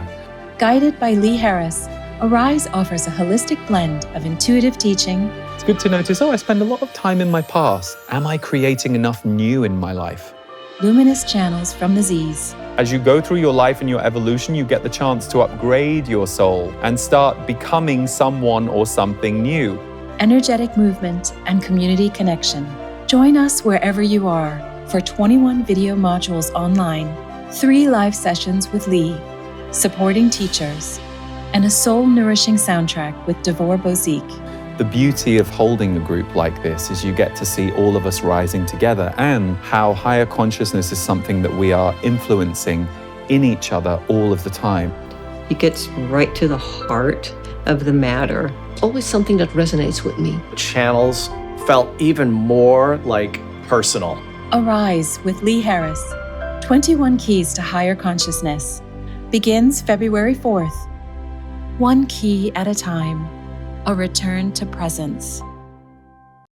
Guided by Lee Harris, Arise offers a holistic blend of intuitive teaching. It's good to notice, I spend a lot of time in my past. Am I creating enough new in my life? Luminous channels from the Z's. As you go through your life and your evolution, you get the chance to upgrade your soul and start becoming someone or something new. Energetic movement and community connection. Join us wherever you are for 21 video modules online, 3 live sessions with Lee, supporting teachers, and a soul-nourishing soundtrack with Devor Bozique. The beauty of holding a group like this is you get to see all of us rising together, and how higher consciousness is something that we are influencing in each other all of the time. It gets right to the heart of the matter. Always something that resonates with me. Channels felt even more like personal. Arise with Lee Harris, 21 Keys to Higher Consciousness, begins February 4th. One key at a time, a return to presence.